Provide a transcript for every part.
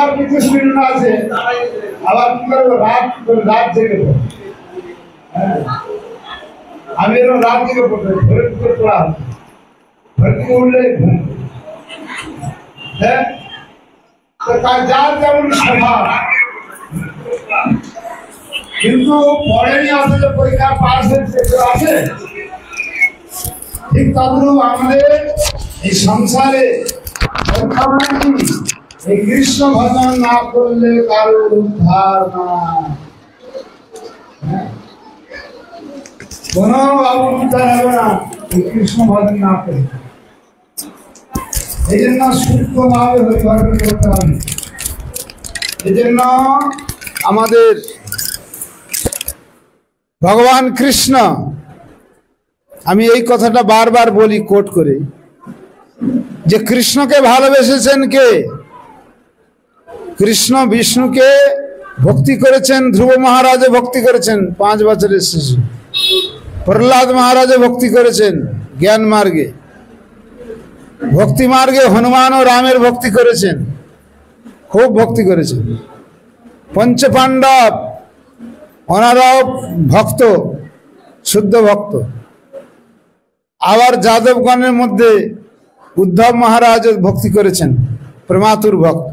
আবার কিছু শূন্য আছে, আবার কি করবো, রাত জেগে পড়বো। আমি এরকম রাত জেগে পড়তে ঘরের ভিতরে পড়া হতো, ঘর থেকে উঠলে হ্যাঁ, যার যেমন স্বভাব, কিন্তু পড়েনি আসে যে পরীক্ষা পাস হয়েছে আছে। ঠিক তদ্রুপ আমাদের এই সংসারে এই কৃষ্ণ ভজন না করলে কারোর উদ্ধার না, কোনো উদ্ধার হবে না এই কৃষ্ণ ভজন না করে। এই জন্য সূক্ষ্মভাবে হরিভজন করতে হবে। এই জন্য আমাদের ভগবান কৃষ্ণ, আমি এই কথাটা বারবার বলি কোট করে, যে কৃষ্ণকে ভালোবেসেছেন কে? কৃষ্ণ বিষ্ণুকে ভক্তি করেছেন, ধ্রুব মহারাজও ভক্তি করেছেন 5 বছরের শিশু, প্রহ্লাদ মহারাজও ভক্তি করেছেন জ্ঞান মার্গে, ভক্তি মার্গে হনুমান ও রামের ভক্তি করেছেন, খুব ভক্তি করেছেন। পঞ্চপাণ্ডব ওনারাও ভক্ত, শুদ্ধ ভক্ত। আবার যাদবগণের মধ্যে উদ্ধব মহারাজ ভক্তি করেছেন, প্রমাতুর ভক্ত।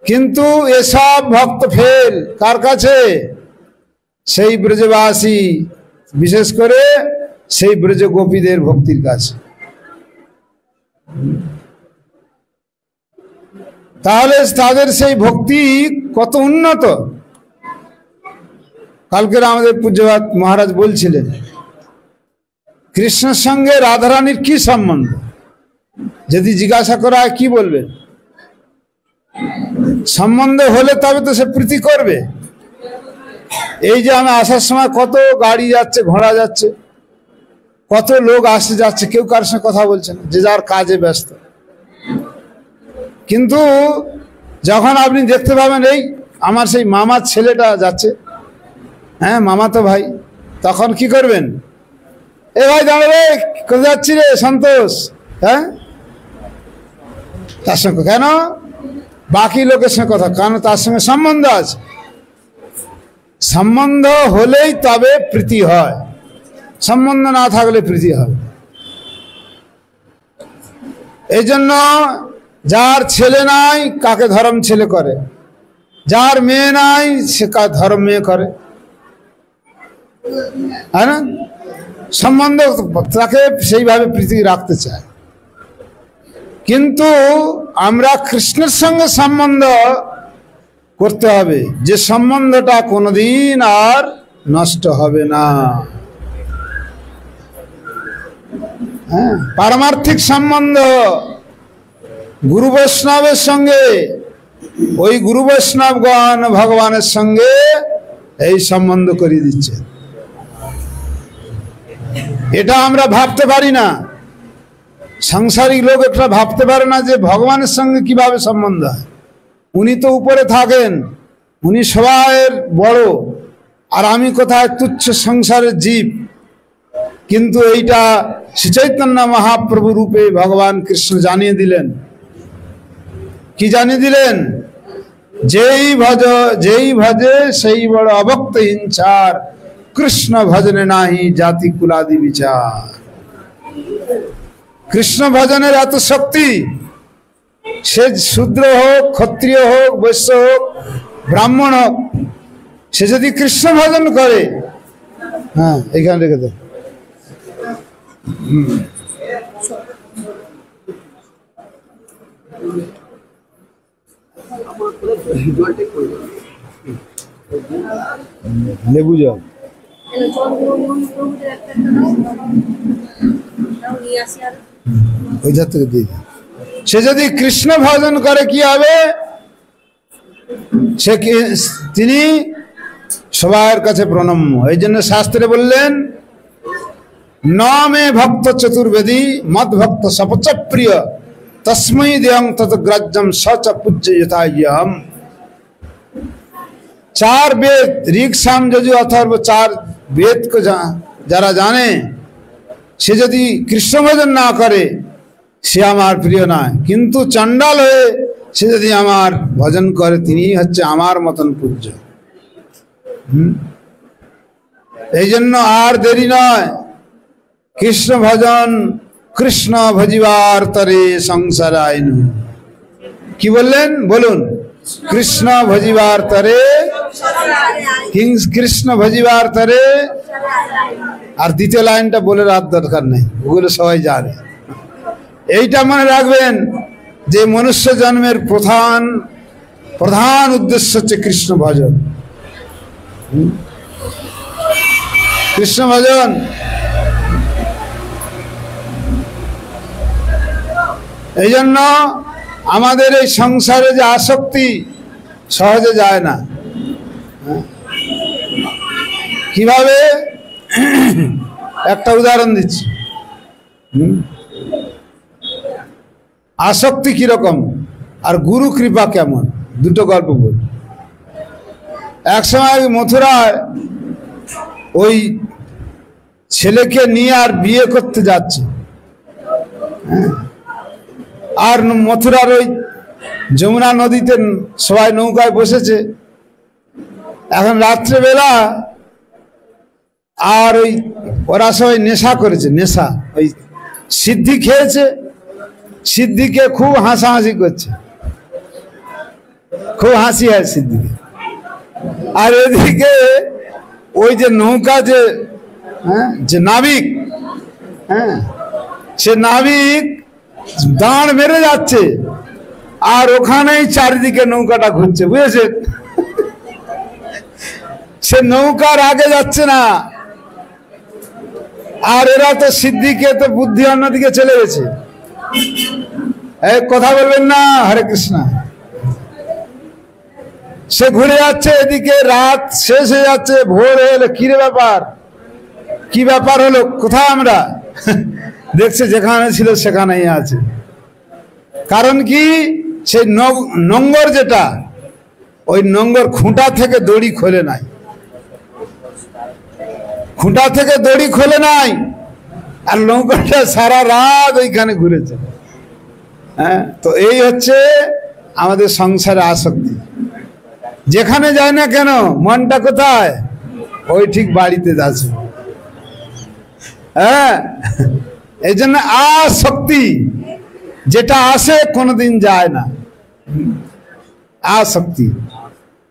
কিন্তু এসব ভক্ত ফেল কার কাছে? সেই ব্রজবাসী, বিশেষ করে সেই ব্রজ গোপীদের ভক্তির কাছে। তাহলে তাদের সেই ভক্তি কত উন্নত। কালকের আমাদের পূজ্যপাদ মহারাজ বলছিলেন, কৃষ্ণের সঙ্গে রাধারানীর কি সম্বন্ধ? যদি জিজ্ঞাসা করা হয় কি বলবেন? সম্বন্ধ হলে তবে তো সে প্রীতি করবে। এই যে আমি আসার সময় কত গাড়ি যাচ্ছে, ঘোড়া যাচ্ছে, কত লোক আসতে যাচ্ছে, কেউ কারোর সঙ্গে কথা বলছে না, যে যার কাজে ব্যস্ত। কিন্তু যখন আপনি দেখতে পাবেন এই আমার সেই মামার ছেলেটা যাচ্ছে, হ্যাঁ মামা তো ভাই, তখন কি করবেন? এ ভাই দাঁড়াবে, কোথায় যাচ্ছি রে সন্তোষ? হ্যাঁ, তার সঙ্গে কেন? বাকি লোকের সঙ্গে কথা, কারণ তার সঙ্গে সম্বন্ধ আছে। সম্বন্ধ হলেই তবে প্রীতি হয়, সম্বন্ধ না থাকলে প্রীতি হবে। এই জন্য যার ছেলে নাই কাকে ধর্ম ছেলে করে, যার মেয়ে নাই সে কার ধর্ম মেয়ে করে, হ্যাঁ না? সম্বন্ধ তাকে সেইভাবে প্রীতি রাখতে চায়। কিন্তু আমরা কৃষ্ণের সঙ্গে সম্বন্ধ করতে হবে, যে সম্বন্ধটা কোনোদিন আর নষ্ট হবে না। হ্যাঁ, পারমার্থিক সম্বন্ধ গুরু বৈষ্ণবের সঙ্গে, ওই গুরু বৈষ্ণবগণ ভগবানের সঙ্গে এই সম্বন্ধ করিয়ে দিচ্ছে। এটা আমরা ভাবতে পারি না, সাংসারিক লোক এটা ভাবতে পারে না যে ভগবানের সঙ্গে কিভাবে সম্বন্ধ হয়। উনি তো উপরে থাকেন, উনি সবার বড়, আর আমি কোথায় তুচ্ছ সংসারের জীব। কিন্তু এইটা শ্রী চৈতন্য মহাপ্রভু রূপে ভগবান কৃষ্ণ জানিয়ে দিলেন। কি জানিয়ে দিলেন? যেই ভজে সেই বড় অভক্ত হিংসার, কৃষ্ণ ভজনে নাহি জাতি কুলাদি বিচার। কৃষ্ণ ভজনের এত শক্তি, সে শূদ্র হোক, ক্ষত্রিয় হোক, বৈশ্য হোক, ব্রাহ্মণ হোক, সে যদি কৃষ্ণ ভজন করে, হ্যাঁ এখানে রেখে দেয়, লেবু জল ওই ধার থেকে দিয়ে, সে যদি কৃষ্ণ ভজন করে কি হবে? সে তিনি সবার কাছে প্রণম্য। এই জন্য শাস্ত্রে বললেন, ন মে ভক্ত চতুর্বেদী মদ ভক্ত সপচ প্রিয় তস্মৈ দেয়ং তত গ্রাহ্যম সচ পূজ্য যথাহ্যহম। 4 বেদ ঋক সাম যজু অথর্ব, 4 বেদ को যারা জানে, সে যদি কৃষ্ণ ভজন না করে সে আমার প্রিয় নয়। কিন্তু চণ্ডাল হয়ে সে যদি আমার ভজন করে তিনি হচ্ছে আমার মতন পূজ্য। এই জন্য আর দেরি নয়, কৃষ্ণ ভজন কৃষ্ণ ভজিবার তরে সংসার আইনু। কি বললেন বলুন? কৃষ্ণ ভজিবার তরে, কৃষ্ণ ভজিবার তরে। আর দ্বিতীয় লাইনটা বলে রাত দরকার নেই, ওগুলো সবাই জানে। এইটা মনে রাখবেন যে মনুষ্য জন্মের প্রধান প্রধান উদ্দেশ্য হচ্ছে কৃষ্ণ ভজন। কৃষ্ণ ভজন। এই জন্য আমাদের এই সংসারে যে আসক্তি সহজে যায় না। কিভাবে? একটা উদাহরণ দিচ্ছি। আসক্তি কিরকম আর গুরু কৃপা কেমন, দুটো গল্প বলি। এক সময় মথুরায় ওই ছেলেকে নিয়ে আর বিয়ে করতে যাচ্ছে, আর মথুরার ওই যমুনা নদীতে সবাই নৌকায় বসেছে। এখন রাত্রেবেলা আর ওই ওরা সবাই নেশা করেছে, নেশা ওই সিদ্ধি খেয়েছে, সিদ্ধিকে খুব হাসাহাসি করছে, খুব হাসি হয় সিদ্ধিকে। আর এদিকে ওই যে নৌকা যে নাবিক, সে নাবিক দাঁড় মেরে যাচ্ছে, আর ওখানেই চারিদিকে নৌকাটা ঘুরছে, বুঝেছেন? সে নৌকার আগে যাচ্ছে না, আর এরা তো সিদ্ধিকে তো বুদ্ধি অন্যদিকে চলে গেছে। কথা বলবেন না, হরে কৃষ্ণ। সে ঘুরে যাচ্ছে, এদিকে রাত শেষ হয়ে যাচ্ছে, ভোর হয়ে এলো। কি রে ব্যাপার, কি ব্যাপার হলো, কোথায় আমরা? দেখছে যেখানে ছিল সেখানেই আছে। কারণ কি? সেই নোঙ্গর যেটা, ওই নোঙ্গর খুঁটা থেকে দড়ি খোলে নাই, খুঁটা থেকে দড়ি খোলে নাই, আর নৌকাটা সারা রাত ওইখানে ঘুরেছে। তো এই হচ্ছে আমাদের সংসারে আসক্তি। যেখানে যায় না কেন মনটা কোথায়? ওই ঠিক বাড়িতে যাচ্ছে। এই জন্য আসক্তি যেটা আসে কোনোদিন যায় না। आसक्ति,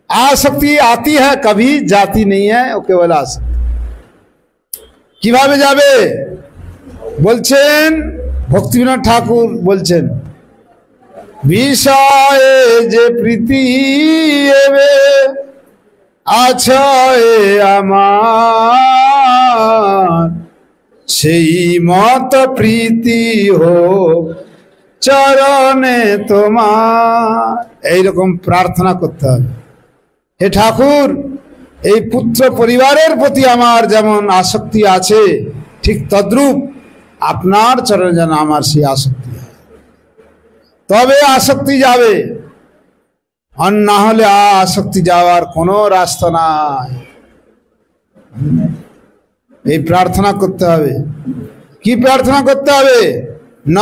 आसक्ति आती है कभी जाती नहीं है, वो केवल आसक्ति। কিভাবে যাবে বলছেন ভক্তিবিনোদ ঠাকুর বলছেন, বিষয়ে যে প্রীতি এবে আছয় আমার, সেই মত প্রীতি হোক চরণে তোমার। এইরকম প্রার্থনা করতে হবে, হে ঠাকুর এই পুত্র পরিবারের প্রতি আমার যেমন আসক্তি আছে, ঠিক তদ্রূপ আপনার চরণে যেন আমার সেই আসক্তি হয়, তবে আসক্তি যাবে। আর না হলে আসক্তি যাওয়ার কোনো রাস্তা নাই। এই প্রার্থনা করতে হবে। কি প্রার্থনা করতে হবে? ন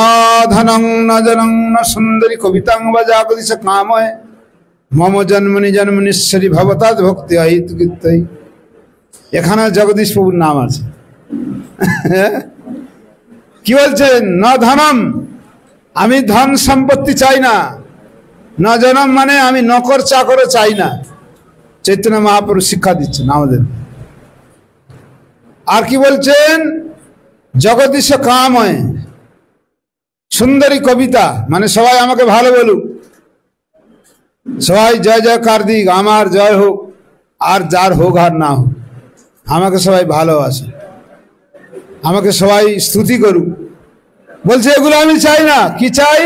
ধনং ন জনং ন সুন্দরী কবিতাং বা জাগদিশ কাময় মম জন্মনি জন্মনিশ্বরী ভবতাৎ ভক্তি অহিতকৃত্যই। এখানে জগদীশ প্রভুর নাম আছে। কি বলছেন? ন ধনম, আমি ধন সম্পত্তি চাই না। ন জনম মানে আমি নকর চাকরও চাই না। চৈতন্য মহাপ্রভু শিক্ষা দিচ্ছেন আমাদের। আর কি বলছেন? জগদীশ কাময়, সুন্দরী কবিতা মানে সবাই আমাকে ভালো বলুক, সবাই জয় জয়কার দিক, আমার জয় হোক, আর যার হোক আর না হোক, আমাকে সবাই ভালোবাসে, আমাকে সবাই স্তুতি করুক। বলছে এগুলো আমি চাই না। কি চাই?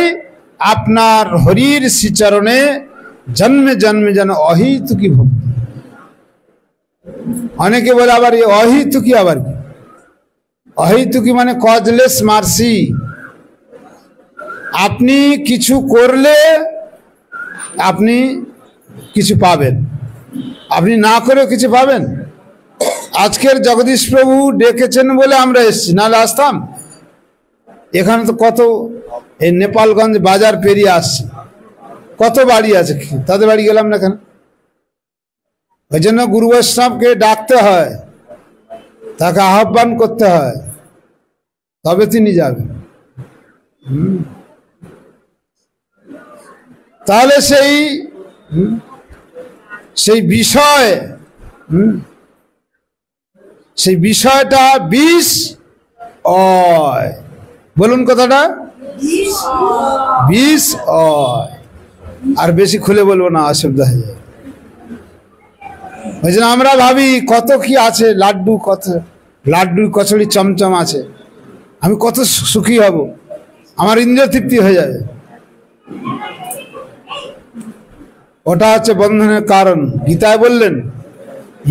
আপনার হরির শ্রীচরণে জন্মে জন্মে যেন অহিতুকি ভক্তি। অনেকে বলে আবার এই অহিতুকি আবার কি? অহিতুকি মানে কজলেস মার্সি। আপনি কিছু করলে আপনি কিছু পাবেন, আপনি না করেও কিছু পাবেন। আজকের জগদীশ প্রভু ডেকেছেন বলে আমরা এসেছি, নাহলে আসতাম? এখানে তো কত এই নেপালগঞ্জ বাজার পেরিয়ে আসছি, কত বাড়ি আছে, তাদের বাড়ি গেলাম না কেন? ওই জন্য গুরু বৈষ্ণবকে ডাকতে হয়, তাকে আহ্বান করতে হয়, তবে তিনি যাবেন। তাহলে সেই বিষয়টা বিষ অয়, বলুন কথাটা, বিষ অয়। আর বেশি খুলে বলবো না, অসুবিধা হয়ে যায়। ওই জন্য আমরা ভাবি কত কি আছে, লাড্ডু কচুরি চমচম আছে, আমি কত সুখী হব, আমার ইন্দ্রিয় তৃপ্তি হয়ে যাবে। ওটা হচ্ছে বন্ধনের কারণ। গীতায় বললেন,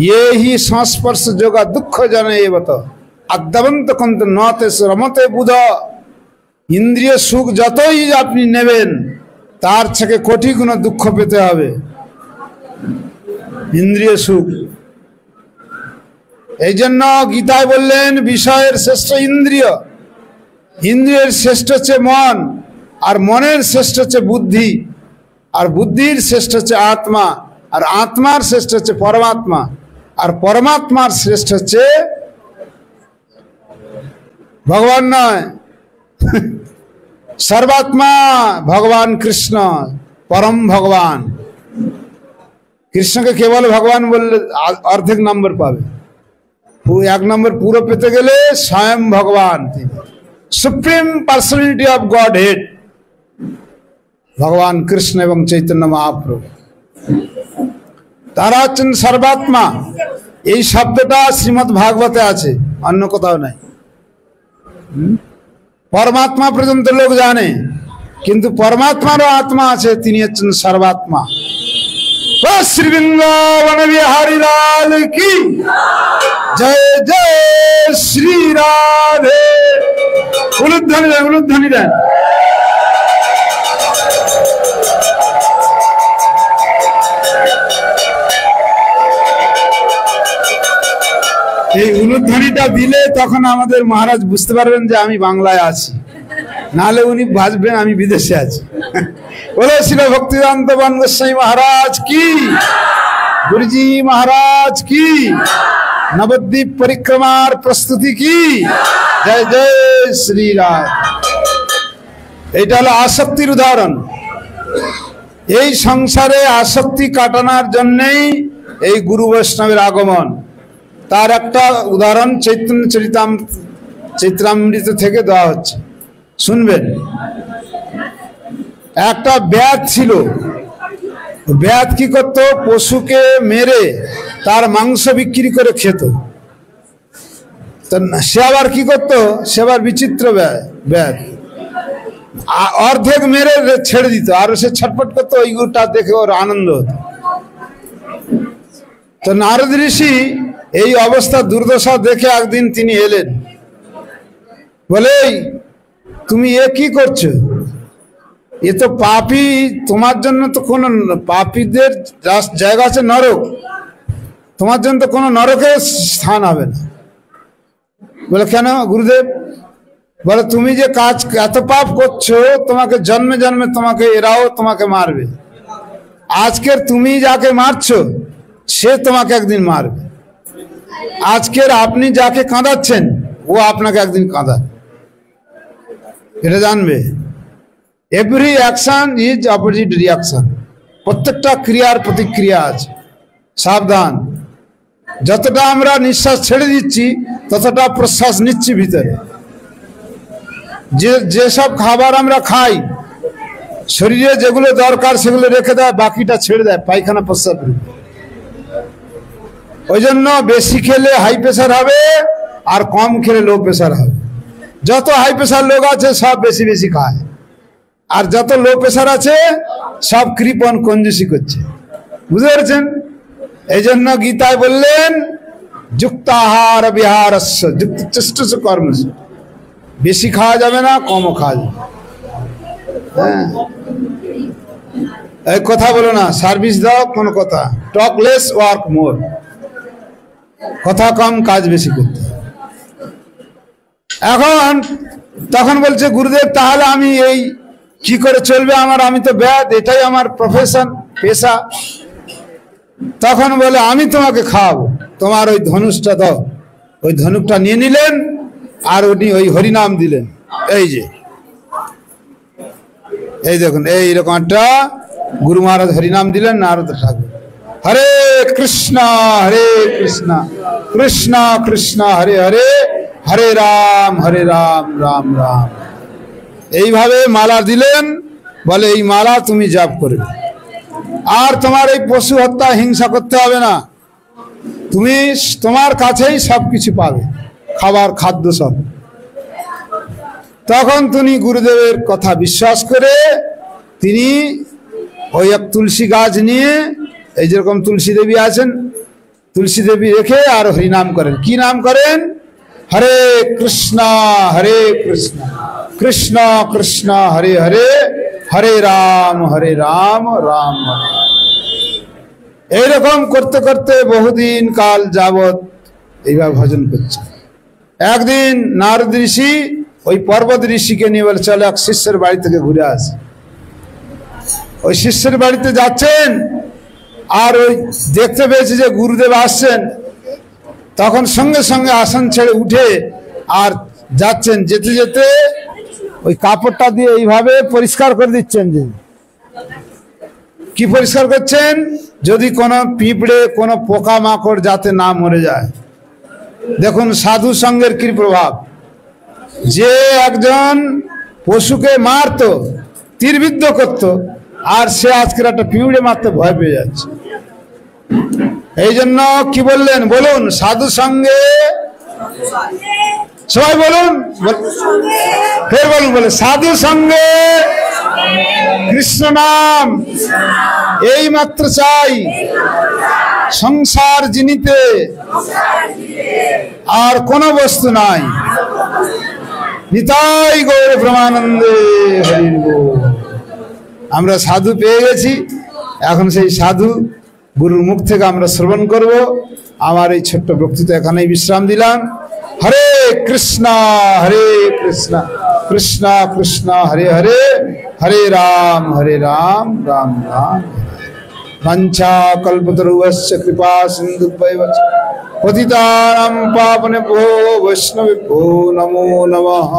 ये ही সংস্পর্শ যোগা দুঃখ জানে এবত আদ্যাবন্ত কন্ত নতে রমতে বুধ। ইন্দ্রিয় সুখ যতই আপনি নেবেন, তার থেকে কোটি গুণ দুঃখ পেতে হবে ইন্দ্রিয় সুখ। এই জন্য গীতায় বললেন, বিষয়ের শ্রেষ্ঠ ইন্দ্রিয়, ইন্দ্রিয়ের শ্রেষ্ঠ হচ্ছে মন, আর মনের শ্রেষ্ঠ হচ্ছে বুদ্ধি, আর বুদ্ধির শ্রেষ্ঠ হচ্ছে আত্মা, আর আত্মার শ্রেষ্ঠ হচ্ছে পরমাত্মা, আর পরমাত্মার শ্রেষ্ঠ হচ্ছে ভগবান নয়, সর্বাত্মা ভগবান কৃষ্ণ, পরম ভগবান। কৃষ্ণকে কেবল ভগবান বললে অর্ধেক নম্বর পাবে, 1 নম্বর পুরো পেতে গেলে স্বয়ং ভগবান, supreme personality of god head ভগবান কৃষ্ণ এবং চৈতন্য মহাপ্রভু, তারা হচ্ছেন সর্বাত্মা। এই শব্দটা শ্রীমদ্ ভাগবতে আছে, অন্য কোথাও নাই। পরমাত্মা পর্যন্ত লোক জানে, কিন্তু পরমাত্মারও আত্মা আছে, তিনি হচ্ছেন সর্বাত্মা। শ্রী বৃন্দাবন বিহারী লাল কি জয়, জয় শ্রী রাধে। উলুধ্বনি দেন, উলুধ্বনি দেন। এই উলুধ্বনিটা দিলে তখন আমাদের মহারাজ বুঝতে পারবেন যে আমি বাংলায় আছি, নাহলে উনি ভাববেন আমি বিদেশে আছি। বলে শিল ভক্তিদান্ত বন গোস্বামী মহারাজ কি, গুরুজি মহারাজ কি, নবদ্বীপ পরিক্রমার প্রস্তুতি কি, জয় জয় শ্রী রাম। এইটা হলো আসক্তির উদাহরণ। এই সংসারে আসক্তি কাটানোর জন্যই এই গুরু বৈষ্ণবের আগমন। তার একটা উদাহরণ চৈতন্য চৈত্রামৃত থেকে দেওয়া হচ্ছে, শুনবেন। একটা ব্যাধ ছিল, ব্যাধ কি করতো, পশুকে মেরে তার মাংস বিক্রি করে খেত। সে আবার কি করতো, সে আবার বিচিত্র ব্যাধ, অর্ধেক মেরে ছেড়ে দিত, আর সে ছটফট করতো, ওইগুলোটা দেখে ওর আনন্দ হতো। তো নারদ ঋষি এই অবস্থা দুর্দশা দেখে একদিন তিনি এলেন, বলে তুমি এ কি করছো, এ তো পাপী, তোমার জন্য তো কোনো পাপীদের জায়গা আছে নরক, তোমার জন্য তো কোনো নরকের স্থান হবে না। বলে কেন গুরুদেব? বলে তুমি যে কাজ এত পাপ করছো, তোমাকে জন্মে জন্মে তোমাকে এরাও তোমাকে মারবে। আজকের তুমি যাকে মারছো সে তোমাকে একদিন মারবে। আজকের আপনি যাকে কাঁদাচ্ছেন ও আপনাকে একদিন কাঁদাবে, এটা জানবে। Every action is opposite reaction, প্রত্যেকটা ক্রিয়ার প্রতিক্রিয়া আছে, সাবধান। যতটা আমরা নিঃশ্বাস ছেড়ে দিচ্ছি ততটা প্রশ্বাস নিচ্ছি ভিতরে। যেসব খাবার আমরা খাই, শরীরে যেগুলো দরকার সেগুলো রেখে দেয়, বাকিটা ছেড়ে দেয় পায়খানা প্রস্রাব। ওই জন্য বেশি খেলে হাই প্রেশার হবে, আর কম খেলে লো প্রেশার হবে। যত হাই প্রেশার লোক আছে সব বেশি বেশি খায়, আর যত লো প্রেশার আছে সব কৃপণ কঞ্জুসি করছে, বুঝতে পেরেছেন? এই জন্য গীতায় বললেন, যুক্তাহার বিহারস্য যুক্ত চেষ্টস্য কর্মস্য, বেশি খাওয়া যাবে না, কমও খাওয়া যাবে। হ্যাঁ, এই কথা বলো না, সার্ভিস দাও, কোনো কথা, টক লেস ওয়ার্ক মোর, কথা কম কাজ বেশি করতে। এখন তখন বলছে গুরুদেব, তাহলে আমি এই কি করে চলবে আমার, আমি তো ব্যাধ, এটাই আমার প্রফেশন, পেশা। তখন বলে আমি তোমাকে খাওয়াবো, তোমার ওই ধনুষটা দাও। ওই ধনুকটা নিয়ে নিলেন আর উনি ওই হরিনাম দিলেন। এই যে এই দেখুন, এইরকম একটা গুরু মহারাজ হরিনাম দিলেন। নারদ ঠাকুর হরে কৃষ্ণ কৃষ্ণ কৃষ্ণ হরে হরে, হরে রাম রাম রাম। এইভাবে মালা দিলেন, বলে এই মালা তুমি জপ করবে, আর তোমার এই পশু হত্যা হিংসা করতে হবে না, তুমি তোমার কাছেই সবকিছু পাবে, খাবার খাদ্য সব। তখন তিনি গুরুদেবের কথা বিশ্বাস করে তিনি ওই এক তুলসী গাছ নিয়ে, এই যেরকম তুলসী দেবী আছেন, তুলসী দেবী রেখে আর হরিনাম করেন। কি নাম করেন? হরে কৃষ্ণ কৃষ্ণ কৃষ্ণ হরে হরে, হরে রাম রাম রাম। এইরকম করতে করতে বহুদিন কাল যাবৎ এইভাবে ভজন করছে। একদিন নারদ ঋষি ওই পর্বত ঋষিকে নিয়ে বলে চলে এক শিষ্যের বাড়ি থেকে ঘুরে আসে। ওই শিষ্যের বাড়িতে যাচ্ছেন, আর ওই দেখতে পেয়েছে যে গুরুদেব আসছেন। তখন সঙ্গে সঙ্গে আসন ছেড়ে উঠে আর যাচ্ছেন, যেতে যেতে ওই কাপড়টা দিয়ে এইভাবে পরিষ্কার করে দিচ্ছেন। যে কি পরিষ্কার করছেন? যদি কোনো পিঁপড়ে, কোনো পোকামাকড় যাতে না মরে যায়। দেখুন সাধু সঙ্গের কি প্রভাব। যে একজন পশুকে মারতো, তীরবিদ্ধ করত, আর সে আজকের একটা পিঁপড়ে মারতে ভয় পেয়ে যাচ্ছে। এই জন্য কি বললেন বলুন? সাধু সঙ্গে, সবাই বলুন, ফের বলুন, বলে সাধু সঙ্গে কৃষ্ণ নাম এই মাত্র চাই, সংসার জিনিতে আর কোন বস্তু নাই। নিতাই গৌর প্রেমানন্দে হরি বল। আমরা সাধু পেয়ে গেছি, এখন সেই সাধু গুরুর মুখ থেকে আমরা শ্রবণ করব। আমার এই ছোট্ট বক্তৃতা এখানেই বিশ্রাম দিলাম। হরে কৃষ্ণ কৃষ্ণ কৃষ্ণ হরে হরে, হরে রাম রাম রাম। বাঞ্ছা কল্পতরুশ্চ কৃপা সিন্ধুভ্যৈব চ পতিতানাং পাবনেভ্যো বৈষ্ণবেভ্যো নমো নমঃ।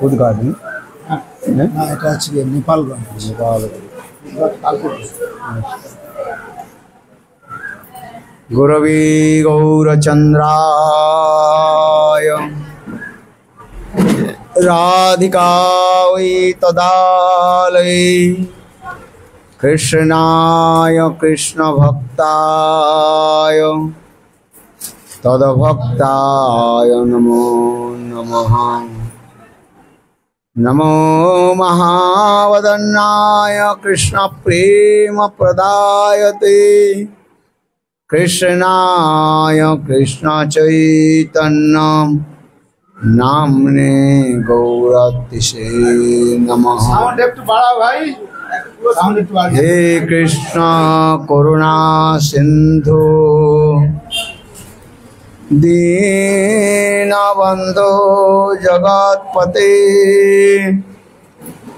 উদ্ঘাটন এটা হচ্ছে নেপালগঞ্জ। গুরবে গৌরচন্দ্রায় রাধিকায় তদালয়ে কৃষ্ণায় কৃষ্ণ ভক্তায় তদ্ভক্তায় নমো নমঃ। नमो महावदन्नाय कृष्ण प्रेम प्रदायते कृष्णाय कृष्ण चैतन्य नाम्ने गौरतिसे नमः। हे कृष्ण करुणा सिंधु दीनबन्धो जगत्पते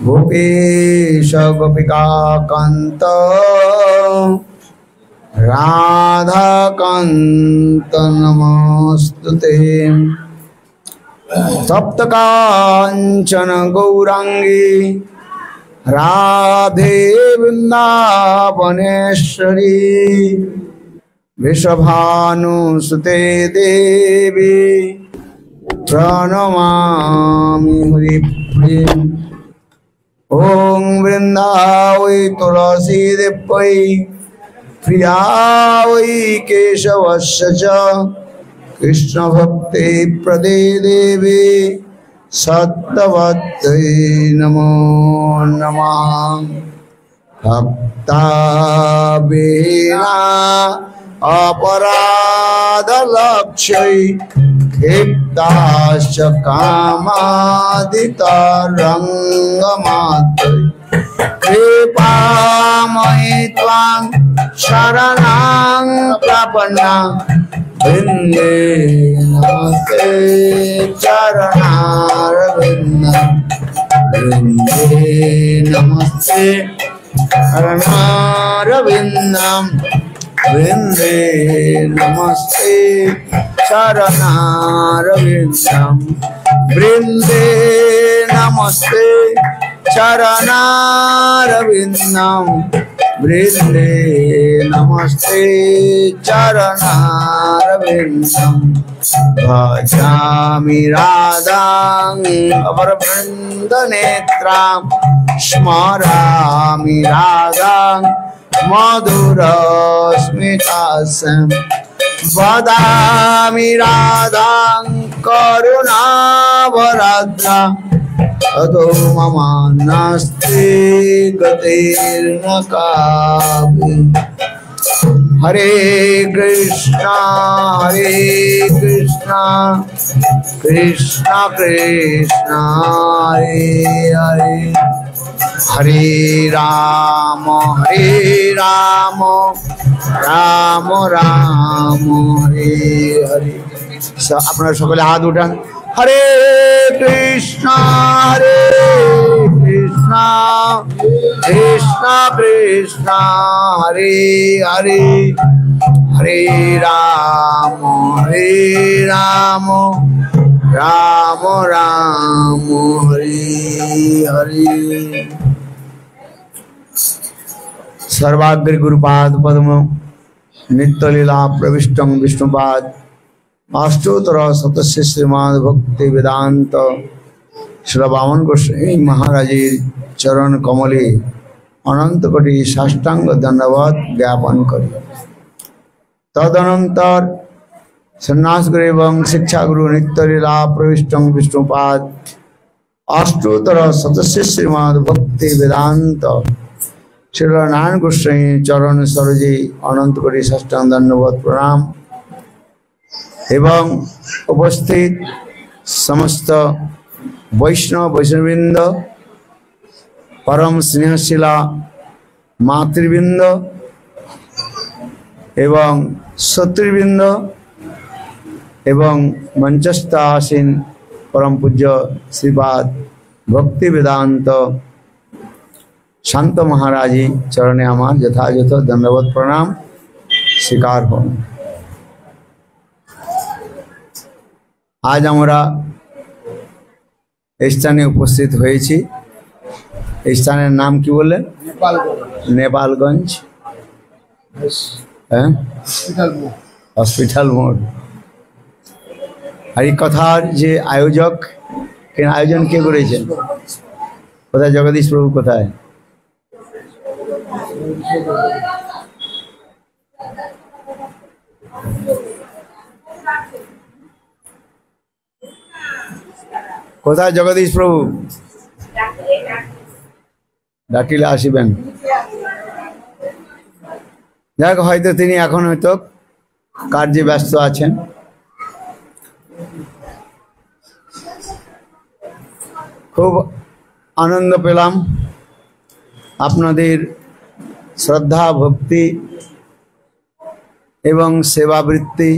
गोपेश गोपिकान्त राधाकान्त नमस्तुते। सप्तकाञ्चन गौराङ्गी राधे वृन्दावनेश्वरी वृषभानुसुते देवी प्रणमामि हरिप्रिये। ॐ वृन्दावै तुलसी देव्यै प्रिया वै केशवस्य च कृष्ण भक्ते प्रदे देवी सत्यवत्यै नमो नमः। भक्ता बीना अपराध लक्ष्य क्षिप्ताश्च कामादितरङ्गमात्रै कृपामयि त्वां शरणं प्रपन्ना वृन्दे नमस्ते चरणारविन्दं वृन्दे नमस्ते चरणारविन्दं वृन्दे नमस्ते चरणारविन्दं वृन्दे नमस्ते चरणारविन्दं वृन्दे नमस्ते चरणारविन्दं भजामि राधां अपरवृन्दनेत्रां स्मरामि राधां मधुरस्मितास्यं वदामि राधां करुणावराद्रा अतो मम नास्ति गतिर्न कापि हरे कृष्णा कृष्णा कृष्णा हरे हरे हरे राम राम राम हरे हरे আপনারা সকলে হাত উঠান हरे कृष्णा कृष्णा कृष्णा हरे हरे हरे राम राम राम हरे हरे सर्वाग्र गुरुपाद पद्म नित्यलीला प्रविष्टं विष्णुपाद अष्टोत्तर शतस्य श्रीमद् भक्ति वेदांत श्री वामन गोस्वामी महाराजेर चरण कमले अनंत कोटि साष्टांग दंडवत ज्ञापन करी तदनंतर सन्यास गुरु एवं शिक्षा गुरु नित्यलीला प्रविष्टं विष्णुपाद अष्टोत्तर शतस्य श्रीमद् भक्ति वेदांत श्री नारायण गोस्वामी चरण सरोजे अनंत कोटि साष्टांग दंडवत प्रणाम एवं उपस्थित समस्त वैष्णववृंद परम स्नेहशीला मातृवृंद एवं शत्रुवृंद एवं मंचस्थ आसीन परम पूज्य श्रीपाद भक्ति वेदांत शांत महाराजी चरणे आमार यथायथ दंडवत प्रणाम स्वीकार हो। आज আমরা স্থানে উপস্থিত হয়েছি। স্থানের নাম কি বললেন? নেপালগঞ্জ হসপিটাল মোড়। আর এই কথার যে আয়োজক আয়োজন কে করেছেন? কোথায় জগদীশ প্রভু কোথায়? কোথায় জগদীশ প্রভু? ডাকিলে আসিবেন। যাক, হয়তো তিনি এখন হয়তো কার্যে ব্যস্ত আছেন। খুব আনন্দ পেলাম আপনাদের শ্রদ্ধা ভক্তি এবং সেবাবৃত্তি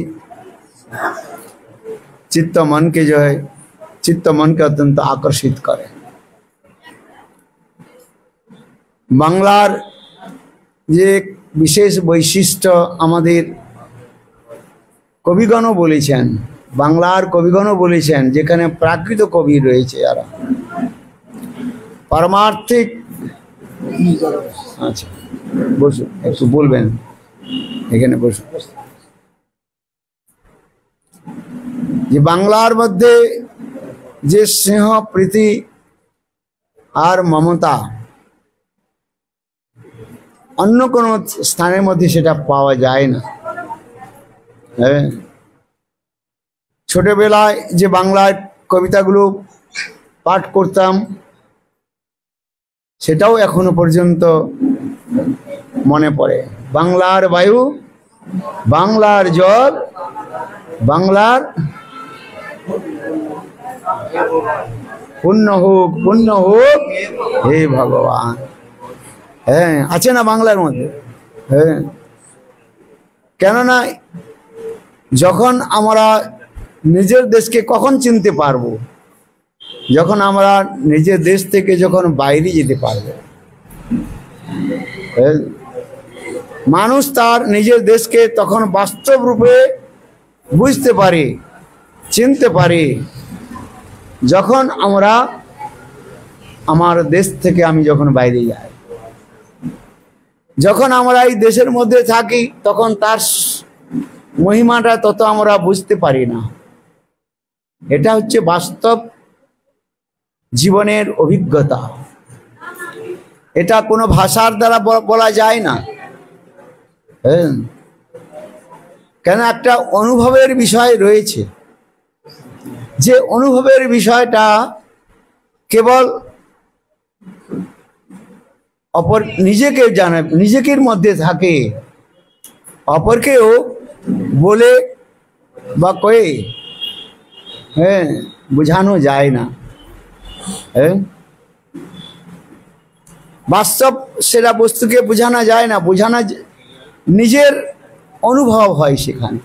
चित्त मन के जो है चित्त मन के अत्यंत आकर्षित करे। बांगलार जे विशेष वैशिष्ट्य आमादेर कविगण बोलेছেন, बांगलार कविगण बोलेছেন যেখানে প্রাকৃত কবি রয়েছে যারা পারমার্থিক। আচ্ছা বসুন, একটু বলবেন, এখানে বসুন। যে বাংলার মধ্যে যে স্নেহ প্রীতি আর মমতা অন্য কোনো স্থানের মধ্যে সেটা পাওয়া যায় না। হ্যাঁ, ছোটবেলায় যে বাংলার কবিতাগুলো পাঠ করতাম সেটাও এখনো পর্যন্ত মনে পড়ে। বাংলার বায়ু, বাংলার জল, বাংলার পুণ্য হোক, পুণ্য হোক হে ভগবান। হ্যাঁ, আছে না বাংলার মধ্যে? হ্যাঁ, কেননা যখন আমরা নিজের দেশকে কখন চিনতে পারবো? যখন আমরা নিজের দেশ থেকে যখন বাইরে যেতে পারবো। মানুষ তার নিজের দেশকে তখন বাস্তব রূপে বুঝতে পারে, চিনতে পারে, যখন আমরা আমার দেশ থেকে আমি যখন বাইরে যাই। যখন আমরা এই দেশের মধ্যে থাকি তখন তার মহিমাটা তত আমরা বুঝতে পারি না। এটা হচ্ছে বাস্তব জীবনের অভিজ্ঞতা। এটা কোনো ভাষার দ্বারা বলা যায় না। হ্যাঁ, কেন একটা অনুভবের বিষয় রয়েছে, যে অনুভবের বিষয়টা কেবল অপর নিজেকে জানে, নিজেকের মধ্যে থাকে, অপরকেও বলে বা কয়ে হ্যাঁ বোঝানো যায় না। হ্যাঁ, বাস্তব সেটা বস্তুকে বোঝানো যায় না, বোঝানো নিজের অনুভব হয় সেখানে।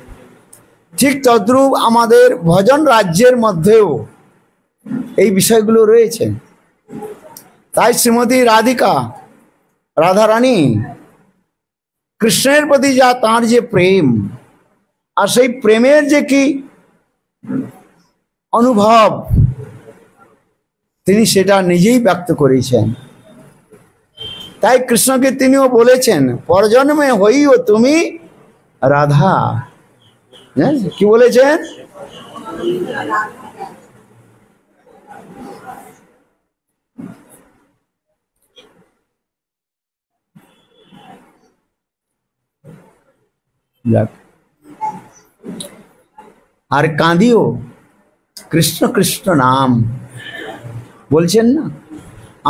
ঠিক তদ্রূপ আমাদের ভজন রাজ্যের মধ্যেও এই বিষয়গুলো রয়েছে। তাই শ্রীমতী রাধিকা, রাধারানী কৃষ্ণের প্রতি যা তাঁর যে প্রেম, আর সেই প্রেমের যে কি অনুভব তিনি সেটা নিজেই ব্যক্ত করেছেন। তাই কৃষ্ণকে তিনিও বলেছেন, পরজন্মে হইও তুমি রাধা। কি বলেছেন? আর কাঁদিও কৃষ্ণ কৃষ্ণ নাম বলছেন না।